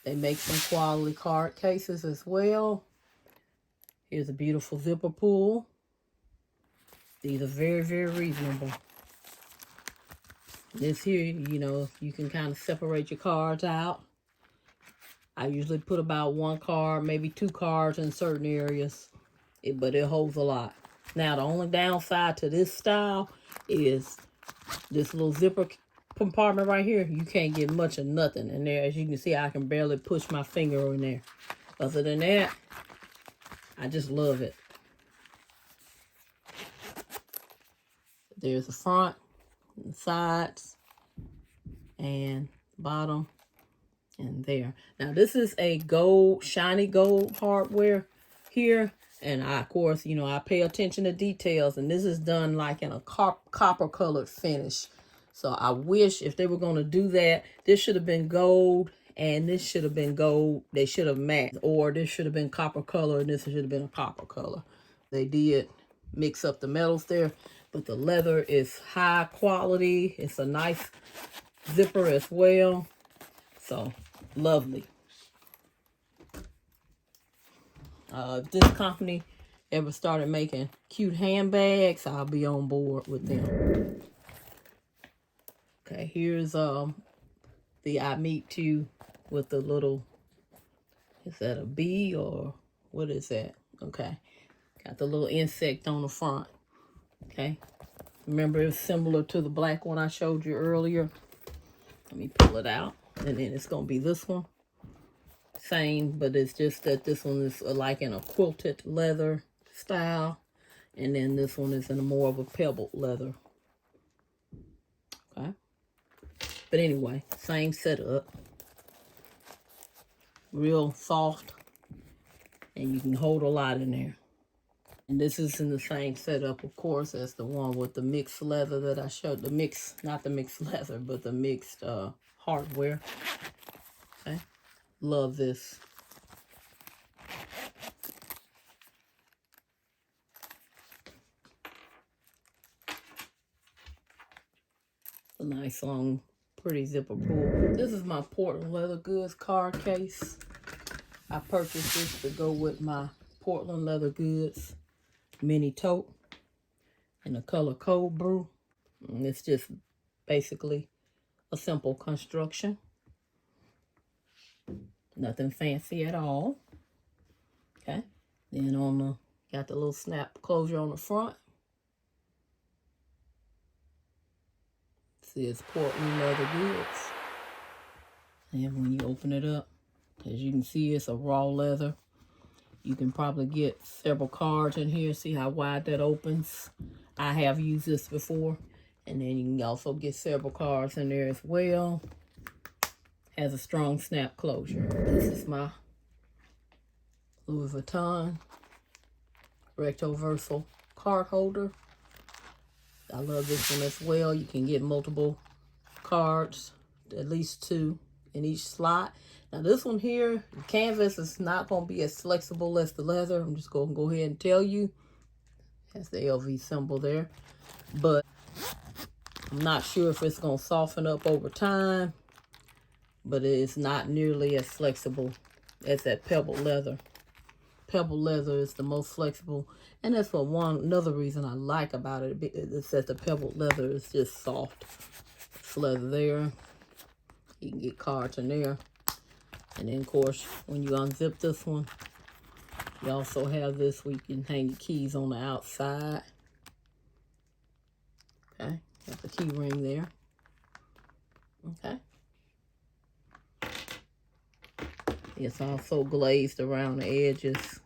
They make some quality card cases as well. Here's a beautiful zipper pull. These are very, very reasonable. This here, you know, you can kind of separate your cards out. I usually put about 1 card, maybe 2 cards in certain areas, but it holds a lot. Now, the only downside to this style is this little zipper compartment right here. You can't get much of nothing in there. As you can see, I can barely push my finger in there. Other than that, I just love it. There's the front, and sides, and bottom. And there. Now, this is a gold, shiny gold hardware here. And I, of course, you know, I pay attention to details. And this is done like in a copper colored finish. So I wish if they were going to do that, this should have been gold and this should have been gold. They should have matched. Or this should have been copper color and this should have been a copper color. They did mix up the metals there. But the leather is high quality. It's a nice zipper as well. So, lovely. If this company ever started making cute handbags, I'll be on board with them. Okay, here's the I Meet You with the little, is that a bee or what is that? Okay, got the little insect on the front. Okay, remember it's similar to the black one I showed you earlier. Let me pull it out. And then it's going to be this one. Same, but it's just that this one is like in a quilted leather style. And then this one is in a more of a pebbled leather. Okay. But anyway, same setup. Real soft. And you can hold a lot in there. And this is in the same setup, of course, as the one with the mixed leather that I showed. The mixed, not the mixed leather, but the mixed hardware. Okay. Love this. A nice long, pretty zipper pull. This is my Portland Leather Goods card case. I purchased this to go with my Portland Leather Goods mini tote in the color Cold Brew. And it's just basically a simple construction. Nothing fancy at all. Okay. Then on the, got the little snap closure on the front. It says Portland Leather Goods. And when you open it up, as you can see, it's a raw leather. You can probably get several cards in here. See how wide that opens? I have used this before. And then you can also get several cards in there as well. Has a strong snap closure. This is my Louis Vuitton recto-versal card holder. I love this one as well. You can get multiple cards, at least 2 in each slot. Now this one here, the canvas is not going to be as flexible as the leather. I'm just going to go ahead and tell you. It has the LV symbol there. But I'm not sure if it's going to soften up over time. But it is not nearly as flexible as that pebbled leather. Pebbled leather is the most flexible. And that's what another reason I like about it. Is that the pebbled leather is just soft. It's leather there. You can get cards in there. And then, of course, when you unzip this one, you also have this where you can hang your keys on the outside. Okay, got the key ring there. Okay. It's also glazed around the edges.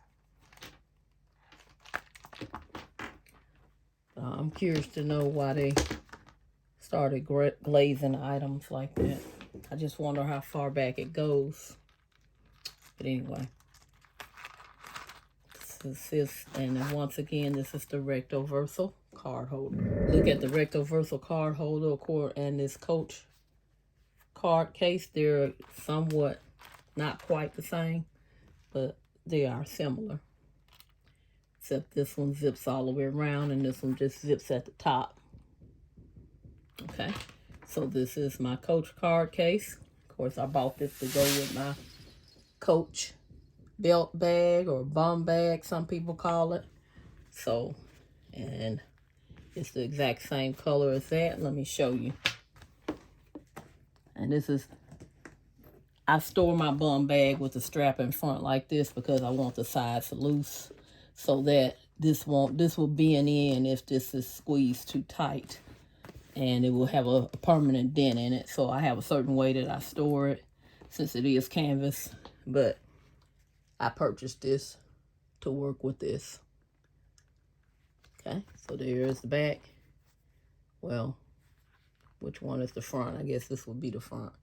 I'm curious to know why they started glazing items like that. I just wonder how far back it goes. But anyway, this is, and then once again, this is the recto-versal card holder. Look at the recto-versal card holder, and this Coach card case. They're somewhat not quite the same, but they are similar. Except this one zips all the way around, and this one just zips at the top. Okay, so this is my Coach card case. Of course, I bought this to go with my Coach belt bag or bum bag, some people call it. So, and it's the exact same color as that. Let me show you. And this is, I store my bum bag with the strap in front like this because I want the sides loose so that this will bend in if this is squeezed too tight, and it will have a permanent dent in it. So I have a certain way that I store it since it is canvas, but I purchased this to work with this. Okay, so there's the back. Well, which one is the front? I guess this will be the front.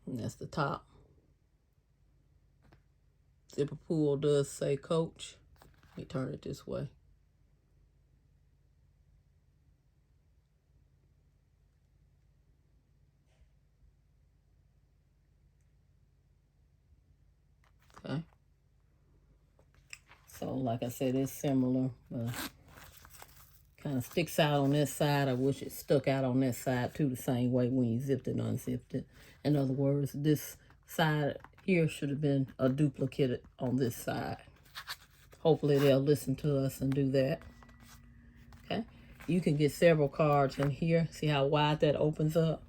And that's the top. Zipper pull does say Coach. Let me turn it this way. Okay. So, like I said, it's similar, but kind of sticks out on this side. I wish it stuck out on this side too, the same way when you zipped it and unzipped it. In other words, this side here should have been a duplicate on this side. Hopefully they'll listen to us and do that. Okay. You can get several cards in here. See how wide that opens up?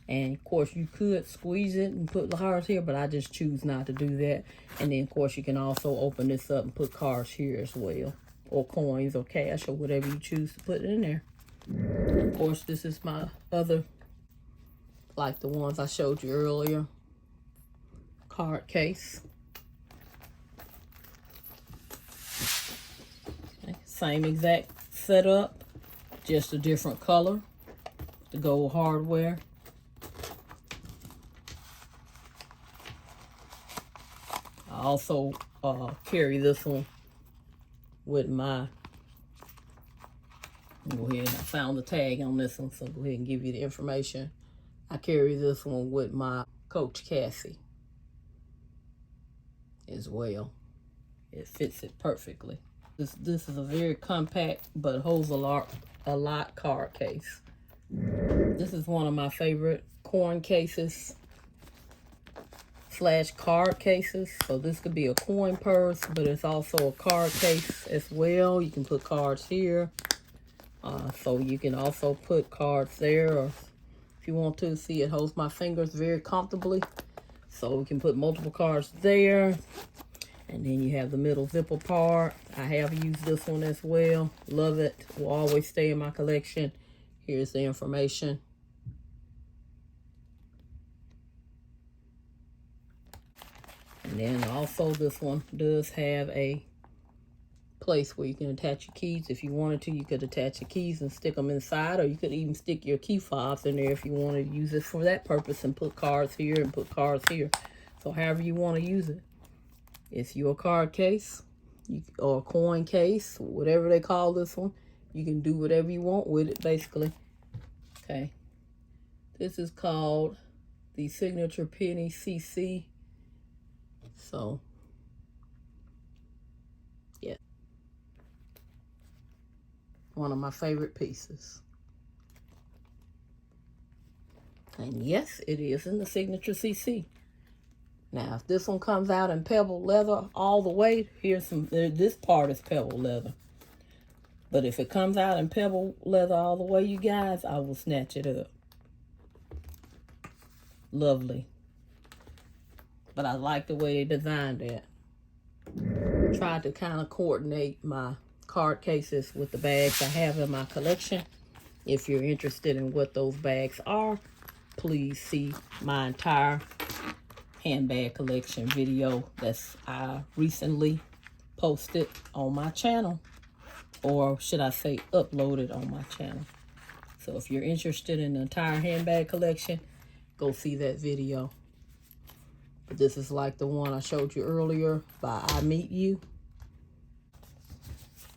And of course you could squeeze it and put the cards here, but I just choose not to do that. And then of course you can also open this up and put cards here as well, or coins or cash or whatever you choose to put in there. And of course this is my other, like the ones I showed you earlier, card case. Okay. Same exact setup, just a different color, the gold hardware. I also carry this one with my, go ahead, I found the tag on this one, so go ahead and give you the information. I carry this one with my Coach Cassie as well. It fits it perfectly. This is a very compact but holds a lot card case. This is one of my favorite coin cases / card cases. So this could be a coin purse, but it's also a card case as well. You can put cards here. So you can also put cards there, or if you want to. See, it holds my fingers very comfortably. So we can put multiple cards there. And then you have the middle zipper part. I have used this one as well. Love it. Will always stay in my collection. Here's the information. And then also this one does have a place where you can attach your keys. If you wanted to, you could attach your keys and stick them inside, or you could even stick your key fobs in there if you want to use it for that purpose and put cards here and put cards here. So however you want to use it. It's your card case or coin case, whatever they call this one. You can do whatever you want with it, basically. Okay. This is called the Signature Penny CC. So, yeah. One of my favorite pieces. And yes, it is in the Signature CC. Now, if this one comes out in pebble leather all the way, here's some, this part is pebble leather. But if it comes out in pebble leather all the way, you guys, I will snatch it up. Lovely. But I like the way they designed it. Tried to kind of coordinate my card cases with the bags I have in my collection. If you're interested in what those bags are, please see my entire handbag collection video that's I recently posted on my channel, or should I say uploaded on my channel. So if you're interested in the entire handbag collection, go see that video. But this is like the one I showed you earlier by I Meet You.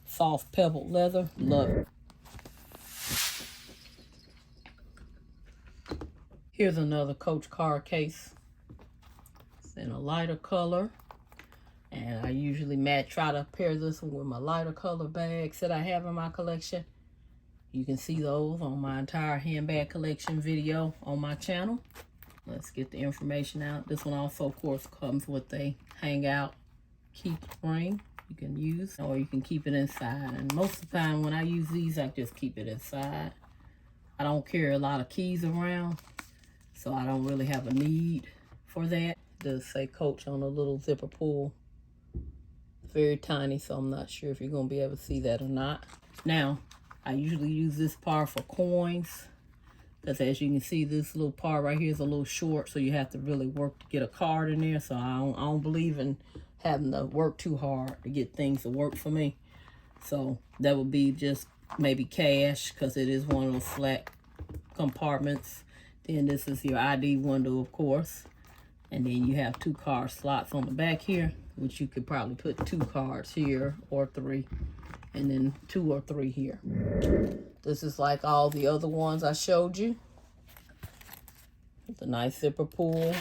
Soft pebbled leather, love it. Here's another Coach card case. It's in a lighter color. And I usually try to pair this one with my lighter color bags that I have in my collection. You can see those on my entire handbag collection video on my channel. Let's get the information out. This one also, of course, comes with a hangout keep ring you can use, or you can keep it inside. And most of the time when I use these, I just keep it inside. I don't carry a lot of keys around, so I don't really have a need for that. It does say Coach on a little zipper pull. Very tiny, so I'm not sure if you're going to be able to see that or not. Now, I usually use this part for coins, because as you can see, this little part right here is a little short, so you have to really work to get a card in there. So I don't believe in having to work too hard to get things to work for me. So that would be just maybe cash, because it is one of those flat compartments. Then this is your ID window, of course. And then you have 2 card slots on the back here, which you could probably put 2 cards here or 3. And then 2 or 3 here. This is like all the other ones I showed you. With a nice zipper pull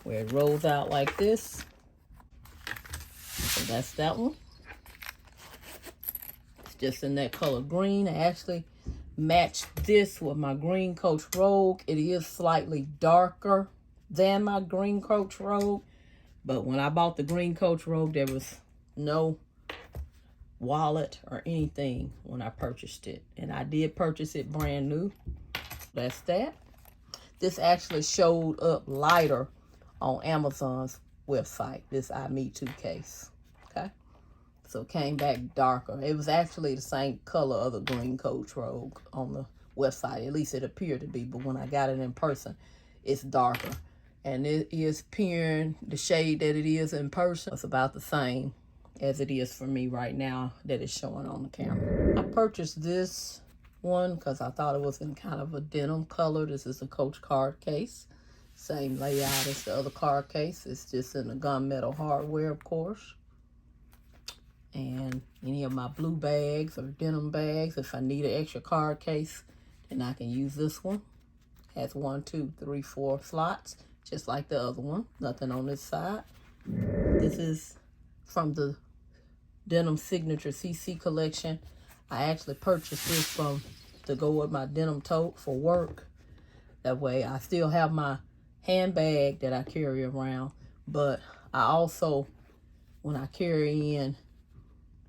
where it rolls out like this. So that's that one. It's just in that color green. I actually matched this with my green Coach Rogue. It is slightly darker than my green Coach Rogue. But when I bought the green Coach Rogue, there was no wallet or anything when I purchased it. And I did purchase it brand new. That's that. This actually showed up lighter on Amazon's website, this I Meet You case. Okay? So it came back darker. It was actually the same color of the green Coach Rogue on the website. At least it appeared to be. But when I got it in person, it's darker. And it is appearing the shade that it is in person. It's about the same as it is for me right now that it's showing on the camera. I purchased this one because I thought it was in kind of a denim color. This is a Coach card case. Same layout as the other card case. It's just in the gunmetal hardware, of course. And any of my blue bags or denim bags, if I need an extra card case, then I can use this one. Has 1, 2, 3, 4 slots, just like the other one. Nothing on this side. This is from the Denim Signature CC collection. I actually purchased this to go with my denim tote for work. That way I still have my handbag that I carry around, but I also, when I carry in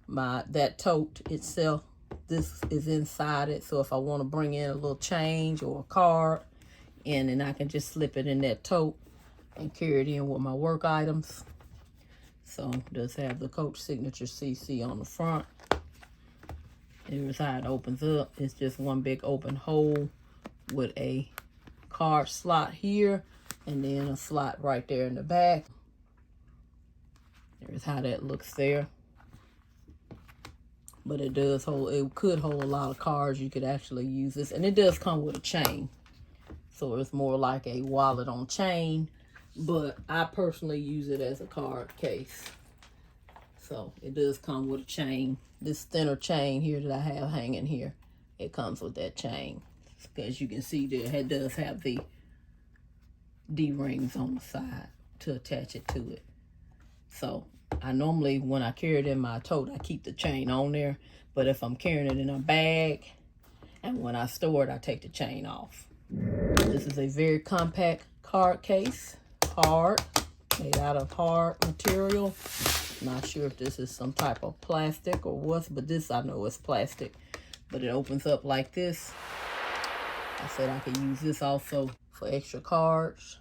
that tote itself, this is inside it. So if I want to bring in a little change or a card, and then I can just slip it in that tote and carry it in with my work items. So it does have the Coach Signature CC on the front. Here's how it opens up. It's just one big open hole with a card slot here and then a slot right there in the back. There's how that looks there. but it does hold, it could hold a lot of cards. You could actually use this, and it does come with a chain. So it's more like a wallet on chain, but I personally use it as a card case. So it does come with a chain. This thinner chain here that I have hanging here, it comes with that chain. As you can see there, it does have the D-rings on the side to attach it to it. So I normally, when I carry it in my tote, I keep the chain on there. But if I'm carrying it in a bag, and when I store it, I take the chain off. This is a very compact card case. Hard, made out of hard material. Not sure if this is some type of plastic or what, but this I know is plastic. But it opens up like this. I said I could use this also for extra cards.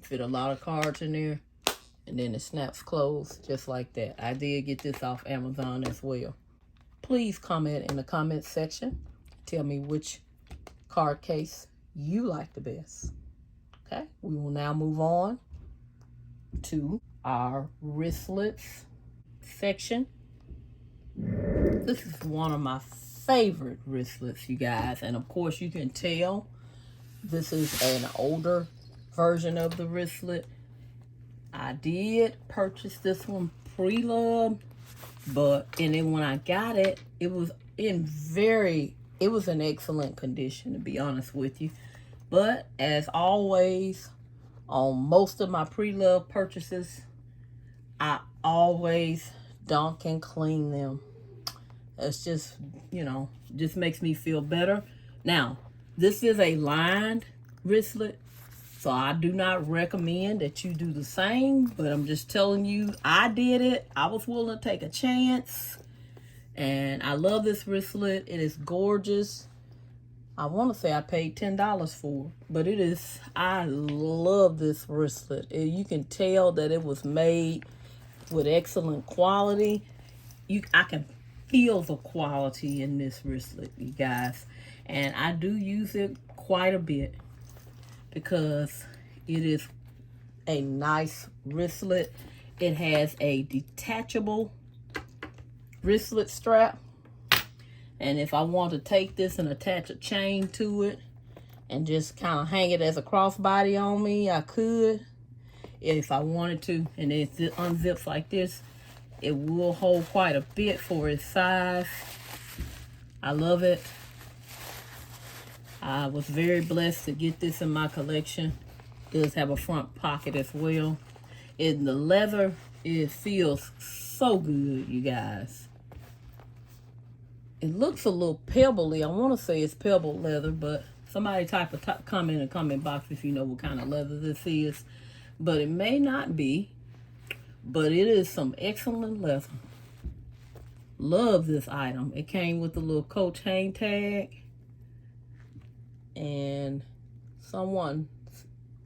Fit a lot of cards in there. And then it snaps closed just like that. I did get this off Amazon as well. Please comment in the comment section. Tell me which card case you like the best. Okay, we will now move on to our wristlets section. This is one of my favorite wristlets, you guys. And of course you can tell this is an older version of the wristlet. I did purchase this one pre-loved, and then when I got it, it was in excellent condition, to be honest with you. But as always, on most of my pre-loved purchases, I always dunk and clean them. It's just, you know, just makes me feel better. Now, this is a lined wristlet, so I do not recommend that you do the same, but I'm just telling you, I did it. I was willing to take a chance, and I love this wristlet. It is gorgeous. I want to say I paid $10 for it, but it is, I love this wristlet. You can tell that it was made with excellent quality. I can feel the quality in this wristlet, you guys. And I do use it quite a bit because it is a nice wristlet. It has a detachable wristlet strap. And if I want to take this and attach a chain to it and just kind of hang it as a crossbody on me, I could if I wanted to. And if it unzips like this, it will hold quite a bit for its size. I love it. I was very blessed to get this in my collection. It does have a front pocket as well. And the leather, it feels so good, you guys. It looks a little pebbly. I want to say it's pebble leather, but somebody comment in the comment box if you know what kind of leather this is. But it may not be. But it is some excellent leather. Love this item. It came with a little Coach hang tag. And someone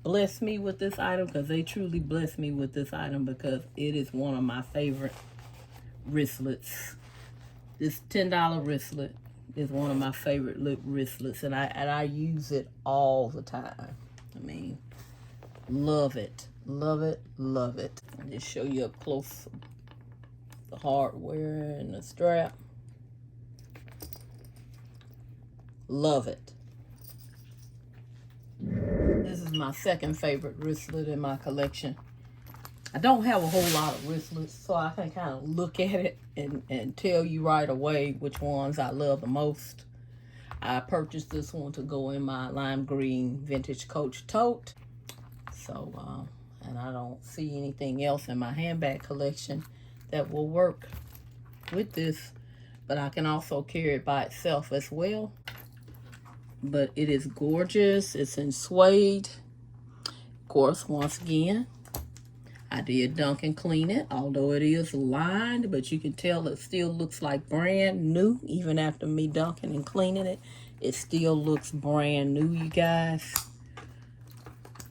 blessed me with this item, because they truly blessed me with this item, because it is one of my favorite wristlets. This $10 wristlet is one of my favorite wristlets, and I use it all the time. I mean, love it. Love it, love it. I'll just show you up close the hardware and the strap. Love it. This is my second favorite wristlet in my collection. I don't have a whole lot of wristlets, so I can kind of look at it and tell you right away which ones I love the most. I purchased this one to go in my lime green vintage Coach tote. So, and I don't see anything else in my handbag collection that will work with this, but I can also carry it by itself as well. But it is gorgeous. It's in suede. Of course, once again, I did dunk and clean it, although it is lined, but you can tell it still looks like brand new. Even after me dunking and cleaning it, it still looks brand new, you guys.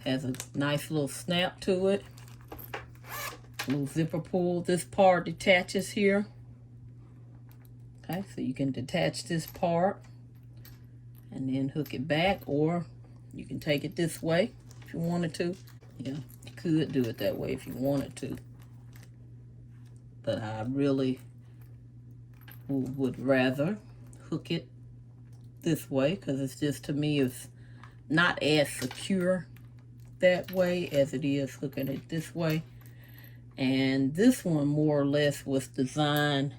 Has a nice little snap to it. Little zipper pull. This part detaches here. Okay, so you can detach this part and then hook it back, or you can take it this way if you wanted to. Yeah, you could do it that way if you wanted to. But I really would rather hook it this way, because it's just, to me, it's not as secure that way as it is hooking it this way. And this one more or less was designed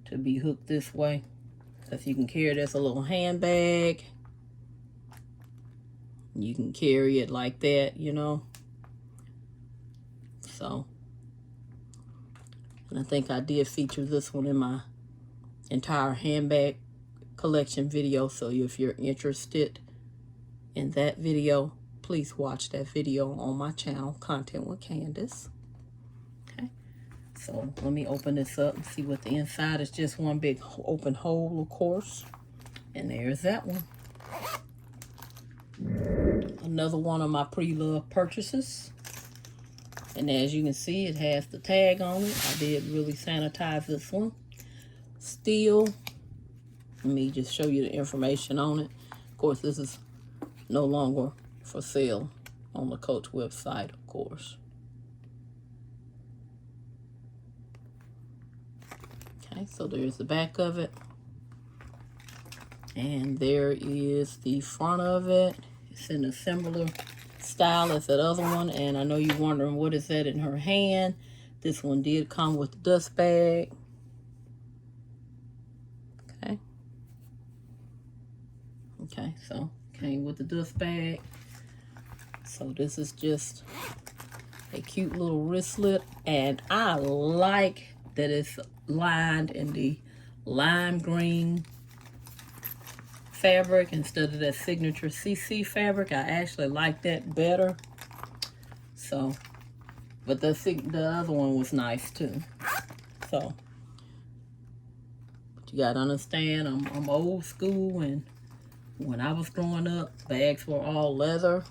to be hooked this way, because you can carry it as a little handbag. You can carry it like that, you know. So, and I think I did feature this one in my entire handbag collection video. So if you're interested in that video, please watch that video on my channel, Content with Candace. Okay, so let me open this up and see what the inside is. Just one big open hole, of course. And there's that one. Another one of my pre-loved purchases. And as you can see, it has the tag on it. I did really sanitize this one. Still, let me just show you the information on it. Of course, this is no longer for sale on the Coach website, of course. Okay, so there's the back of it. And there is the front of it. It's in a similar style as that other one. And I know you're wondering, what is that in her hand? This one did come with the dust bag. Okay. Okay, so came with the dust bag. So this is just a cute little wristlet. And I like that it's lined in the lime green fabric instead of that signature CC fabric. I actually like that better. So, but the other one was nice too. So, but you gotta understand, I'm old school, and when I was growing up, bags were all leather.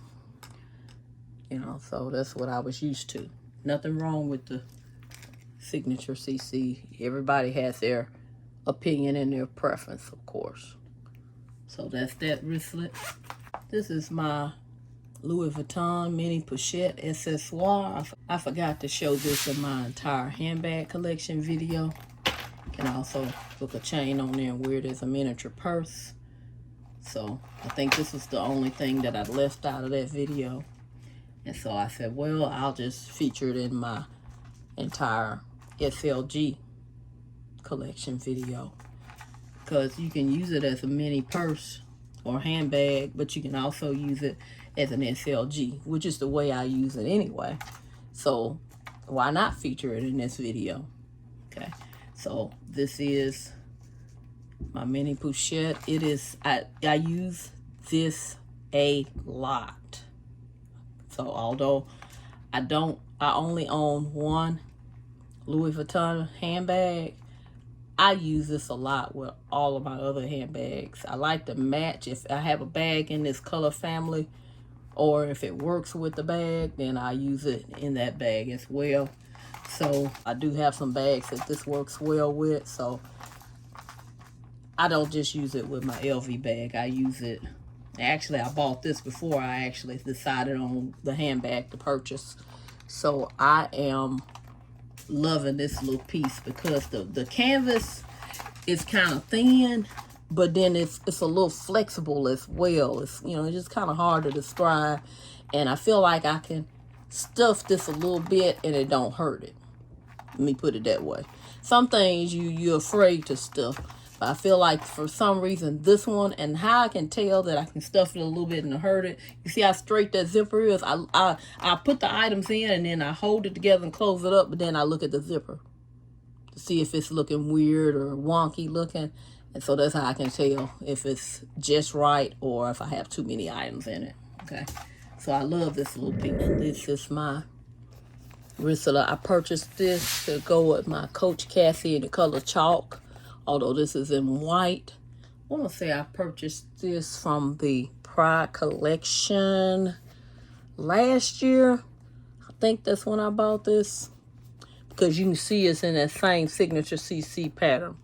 You know, so that's what I was used to. Nothing wrong with the signature CC. Everybody has their opinion and their preference, of course. So that's that wristlet. This is my Louis Vuitton mini pochette accessoire. I forgot to show this in my entire handbag collection video. You can also hook a chain on there and wear it as a miniature purse. So I think this was the only thing that I left out of that video. And so I said, well, I'll just feature it in my entire SLG collection video. Because you can use it as a mini purse or handbag, but you can also use it as an SLG, which is the way I use it anyway. So why not feature it in this video? Okay, so this is my mini pochette. It is, I use this a lot. So although I only own one Louis Vuitton handbag, I use this a lot with all of my other handbags. I like to match. If I have a bag in this color family, or if it works with the bag, then I use it in that bag as well. So I do have some bags that this works well with. So I don't just use it with my LV bag. I use it. Actually, I bought this before I actually decided on the handbag to purchase. So I am loving this little piece because the canvas is kind of thin, but then it's a little flexible as well. It's, you know, it's just kind of hard to describe, and I feel like I can stuff this a little bit and it don't hurt it. Let me put it that way. Some things you're afraid to stuff, but I feel like for some reason this one, and how I can tell that I can stuff it a little bit and hurt it. You see how straight that zipper is? I put the items in and then I hold it together and close it up, but then I look at the zipper to see if it's looking weird or wonky looking. And so that's how I can tell if it's just right or if I have too many items in it. Okay, so I love this little piece. And this is my wristlet. I purchased this to go with my Coach Cassie in the color chalk. Although this is in white. I want to say I purchased this from the Pride collection last year. I think that's when I bought this. Because you can see it's in that same signature CC pattern.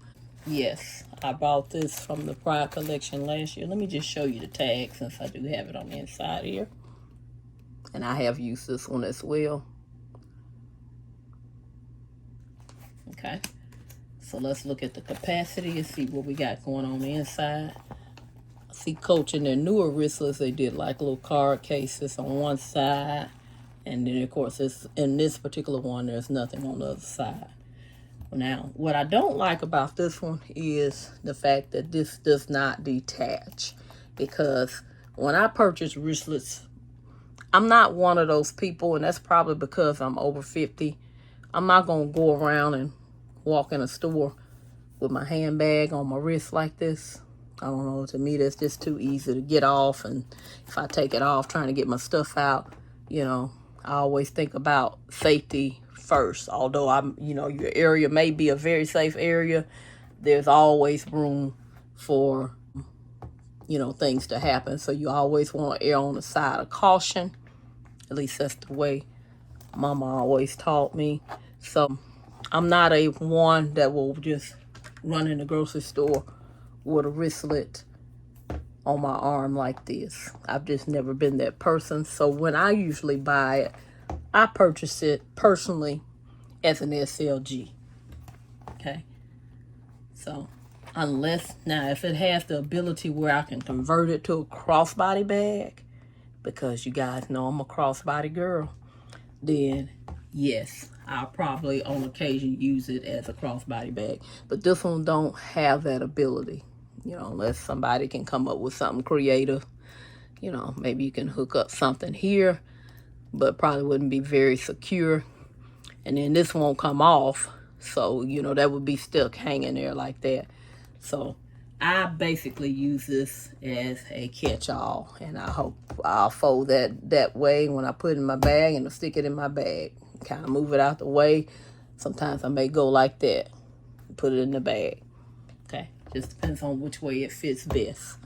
Yes, I bought this from the Pride collection last year. Let me just show you the tag since I do have it on the inside here. And I have used this one as well. Okay. So let's look at the capacity and see what we got going on the inside. I see Coach in their newer wristlets, they did like little card cases on one side. And then, of course, in this particular one, there's nothing on the other side. Now, what I don't like about this one is the fact that this does not detach. Because when I purchase wristlets, I'm not one of those people, and that's probably because I'm over 50. I'm not going to go around and walk in a store with my handbag on my wrist like this. I don't know, to me, that's just too easy to get off. And if I take it off trying to get my stuff out, you know, I always think about safety first. Although your area may be a very safe area, there's always room for, things to happen. So you always want to err on the side of caution. At least that's the way Mama always taught me. So I'm not a one that will just run in the grocery store with a wristlet on my arm like this. I've just never been that person. So when I usually buy it, I purchase it personally as an SLG. Okay. So now if it has the ability where I can convert it to a crossbody bag, because you guys know I'm a crossbody girl, then yes, I'll probably on occasion use it as a crossbody bag. But this one don't have that ability. Unless somebody can come up with something creative. Maybe you can hook up something here, but probably wouldn't be very secure. And then this won't come off. So, that would be stuck hanging there like that. So I basically use this as a catch-all. And I hope I'll fold that way when I put it in my bag, and I'll stick it in my bag. Kind of move it out the way. Sometimes I may go like that. Put it in the bag. Okay. Just depends on which way it fits best.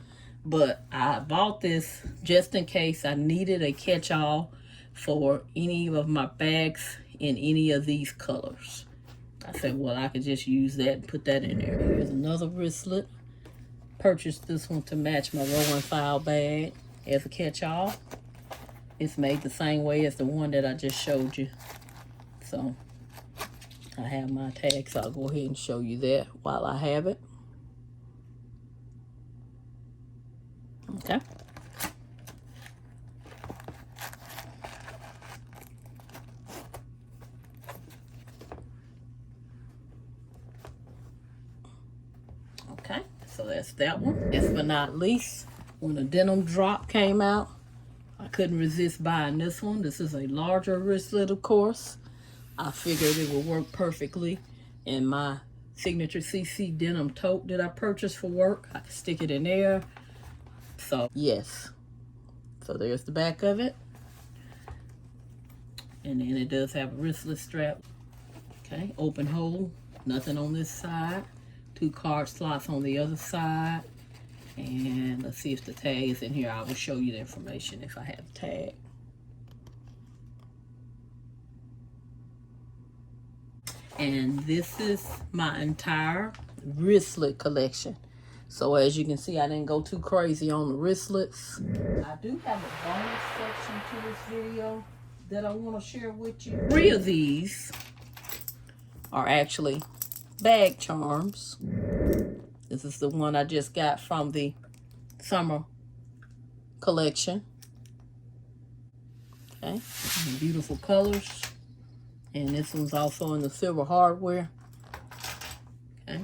But I bought this just in case I needed a catch-all for any of my bags in any of these colors. I said, well, I could just use that and put that in there. Here's another wristlet. Purchased this one to match my rolling file bag as a catch-all. It's made the same way as the one that I just showed you. So I have my tag, so I'll go ahead and show you that while I have it. Okay. Okay, so that's that one. Last but not least, when the denim drop came out, I couldn't resist buying this one. This is a larger wristlet, of course. I figured it would work perfectly in my signature CC denim tote that I purchased for work. I could stick it in there. So, yes. So there's the back of it. And then it does have a wristlet strap. Okay, open hole. Nothing on this side. 2 card slots on the other side. And let's see if the tag is in here. I will show you the information if I have the tag. And this is my entire wristlet collection. So as you can see, I didn't go too crazy on the wristlets. I do have a bonus section to this video that I want to share with you. 3 of these are actually bag charms. This is the one I just got from the summer collection. Okay, beautiful colors. And this one's also in the silver hardware. Okay.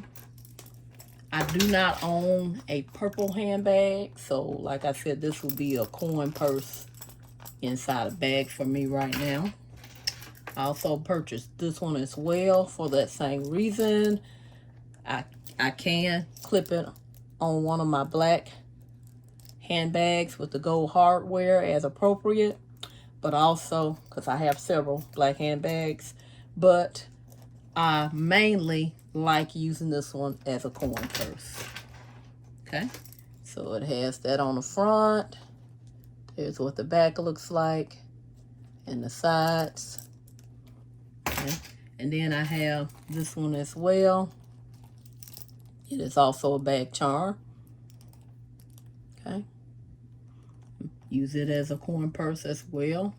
I do not own a purple handbag. So like I said, this will be a coin purse inside a bag for me right now. I also purchased this one as well for that same reason. I can clip it on one of my black handbags with the gold hardware as appropriate. But also, because I have several black handbags, but I mainly like using this one as a coin purse. Okay, so it has that on the front. There's what the back looks like, and the sides. Okay. And then I have this one as well. It is also a bag charm. Okay. Use it as a coin purse as well.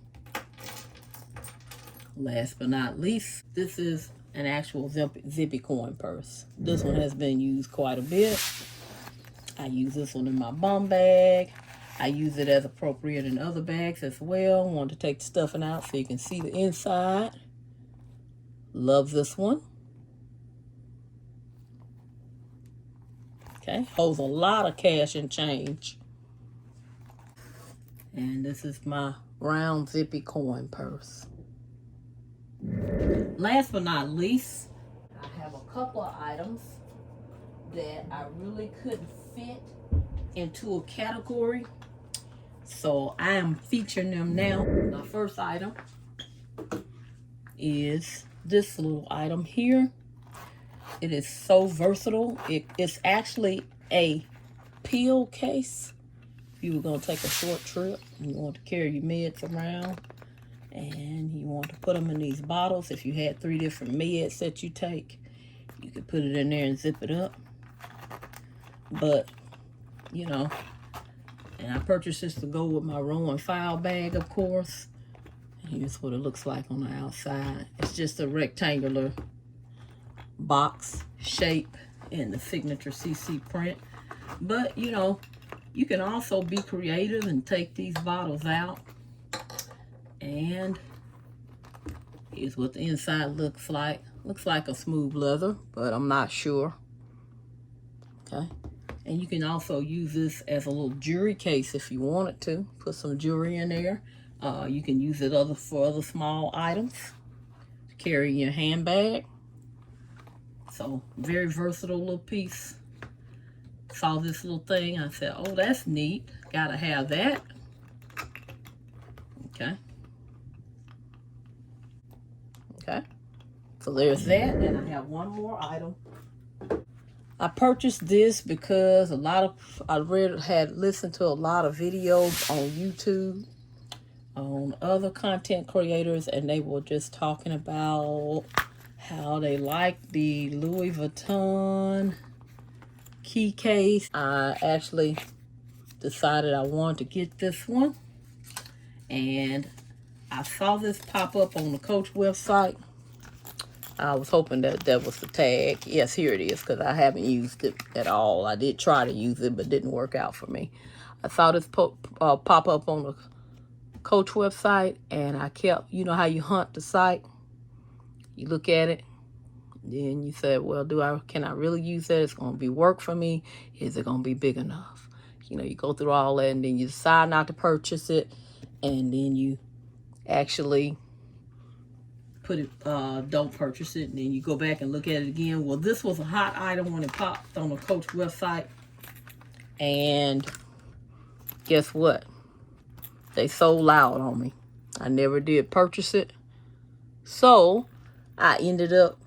Last but not least, this is an actual zippy coin purse. This one has been used quite a bit. I use this one in my bum bag. I use it as appropriate in other bags as well. Want to take the stuffing out so you can see the inside. Love this one. Okay, holds a lot of cash and change. And this is my round zippy coin purse. Last but not least, I have a couple of items that I really couldn't fit into a category, so I am featuring them now. My first item is this little item here. It is so versatile. It's actually a pill case. If you were going to take a short trip and you want to carry your meds around and you want to put them in these bottles, if you had 3 different meds that you take, you could put it in there and zip it up. But, you know, and I purchased this to go with my roll and file bag, of course. And here's what it looks like on the outside. It's just a rectangular box shape in the signature CC print. But, you know, you can also be creative and take these bottles out. And here's what the inside looks like. Looks like a smooth leather, but I'm not sure. Okay. And you can also use this as a little jewelry case if you wanted to. Put some jewelry in there. You can use it for other small items to carry in your handbag. So, very versatile little piece. Saw this little thing. I said, oh, that's neat. Gotta have that. Okay. Okay. So, there's that. And I have one more item. I purchased this because I had listened to a lot of videos on YouTube on other content creators, and they were just talking about how they like the Louis Vuitton key case. I actually decided I wanted to get this one, and I saw this pop up on the Coach website. I was hoping that was the tag. Yes, here it is, because I haven't used it at all. I did try to use it, but didn't work out for me. I saw this pop up on the Coach website, and I kept, you know how you hunt the site? You look at it, then you say, well, can I really use that? It's going to be work for me. Is it going to be big enough? You know, you go through all that, and then you decide not to purchase it, and then you actually don't purchase it, and then you go back and look at it again. Well, this was a hot item when it popped on the Coach website, and guess what? They sold out on me. I never did purchase it, so I ended up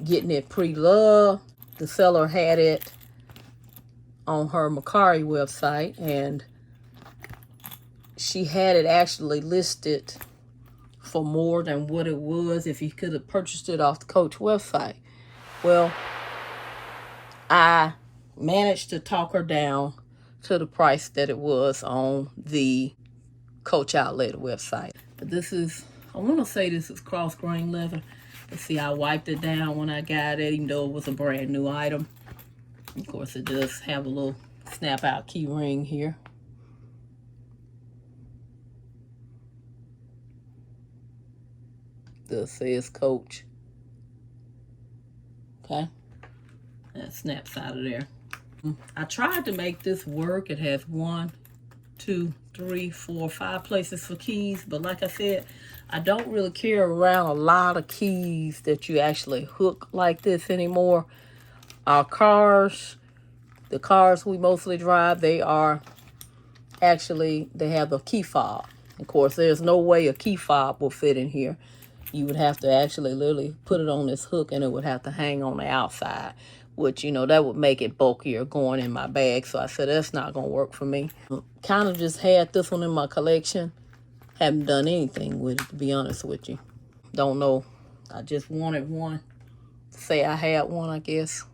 getting it pre-loved. The seller had it on her Mercari website, and she had it actually listed for more than what it was if you could have purchased it off the Coach website. Well, I managed to talk her down to the price that it was on the Coach outlet website. This is, I want to say this is cross grain leather. But see, I wiped it down when I got it, even though it was a brand new item. Of course, it does have a little snap out key ring here. This says Coach. Okay. That snaps out of there. I tried to make this work. It has 1, 2, 3, 4, 5 places for keys. But like I said, I don't really carry around a lot of keys that you actually hook like this anymore. Our cars, the cars we mostly drive, they have a key fob. Of course, there's no way a key fob will fit in here. You would have to actually literally put it on this hook, and it would have to hang on the outside, which, you know, that would make it bulkier going in my bag. So I said, that's not going to work for me. Kind of just had this one in my collection. Haven't done anything with it, to be honest with you. Don't know. I just wanted one. Say I had one, I guess.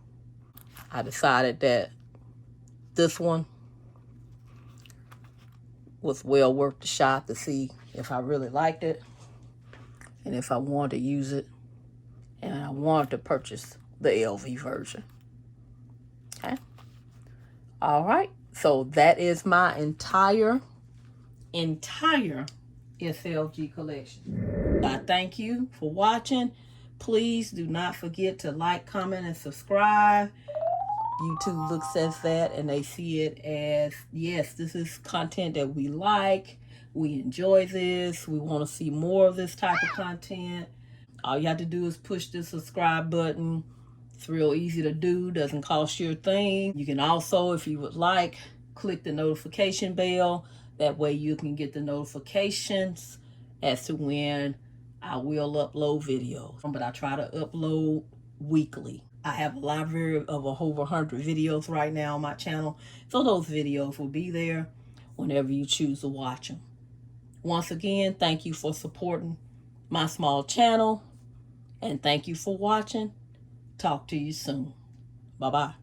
I decided that this one was well worth the shot to see if I really liked it and if I wanted to use it and I wanted to purchase the LV version. Okay. All right. So that is my entire SLG collection. I thank you for watching. Please do not forget to like, comment, and subscribe. YouTube looks at that and they see it as, yes, this is content that we like. We enjoy this. We want to see more of this type of content. All you have to do is push the subscribe button. It's real easy to do. Doesn't cost you a thing. You can also, if you would like, click the notification bell. That way you can get the notifications as to when I will upload videos. But I try to upload weekly. I have a library of over 100 videos right now on my channel. So those videos will be there whenever you choose to watch them. Once again, thank you for supporting my small channel. And thank you for watching. Talk to you soon. Bye-bye.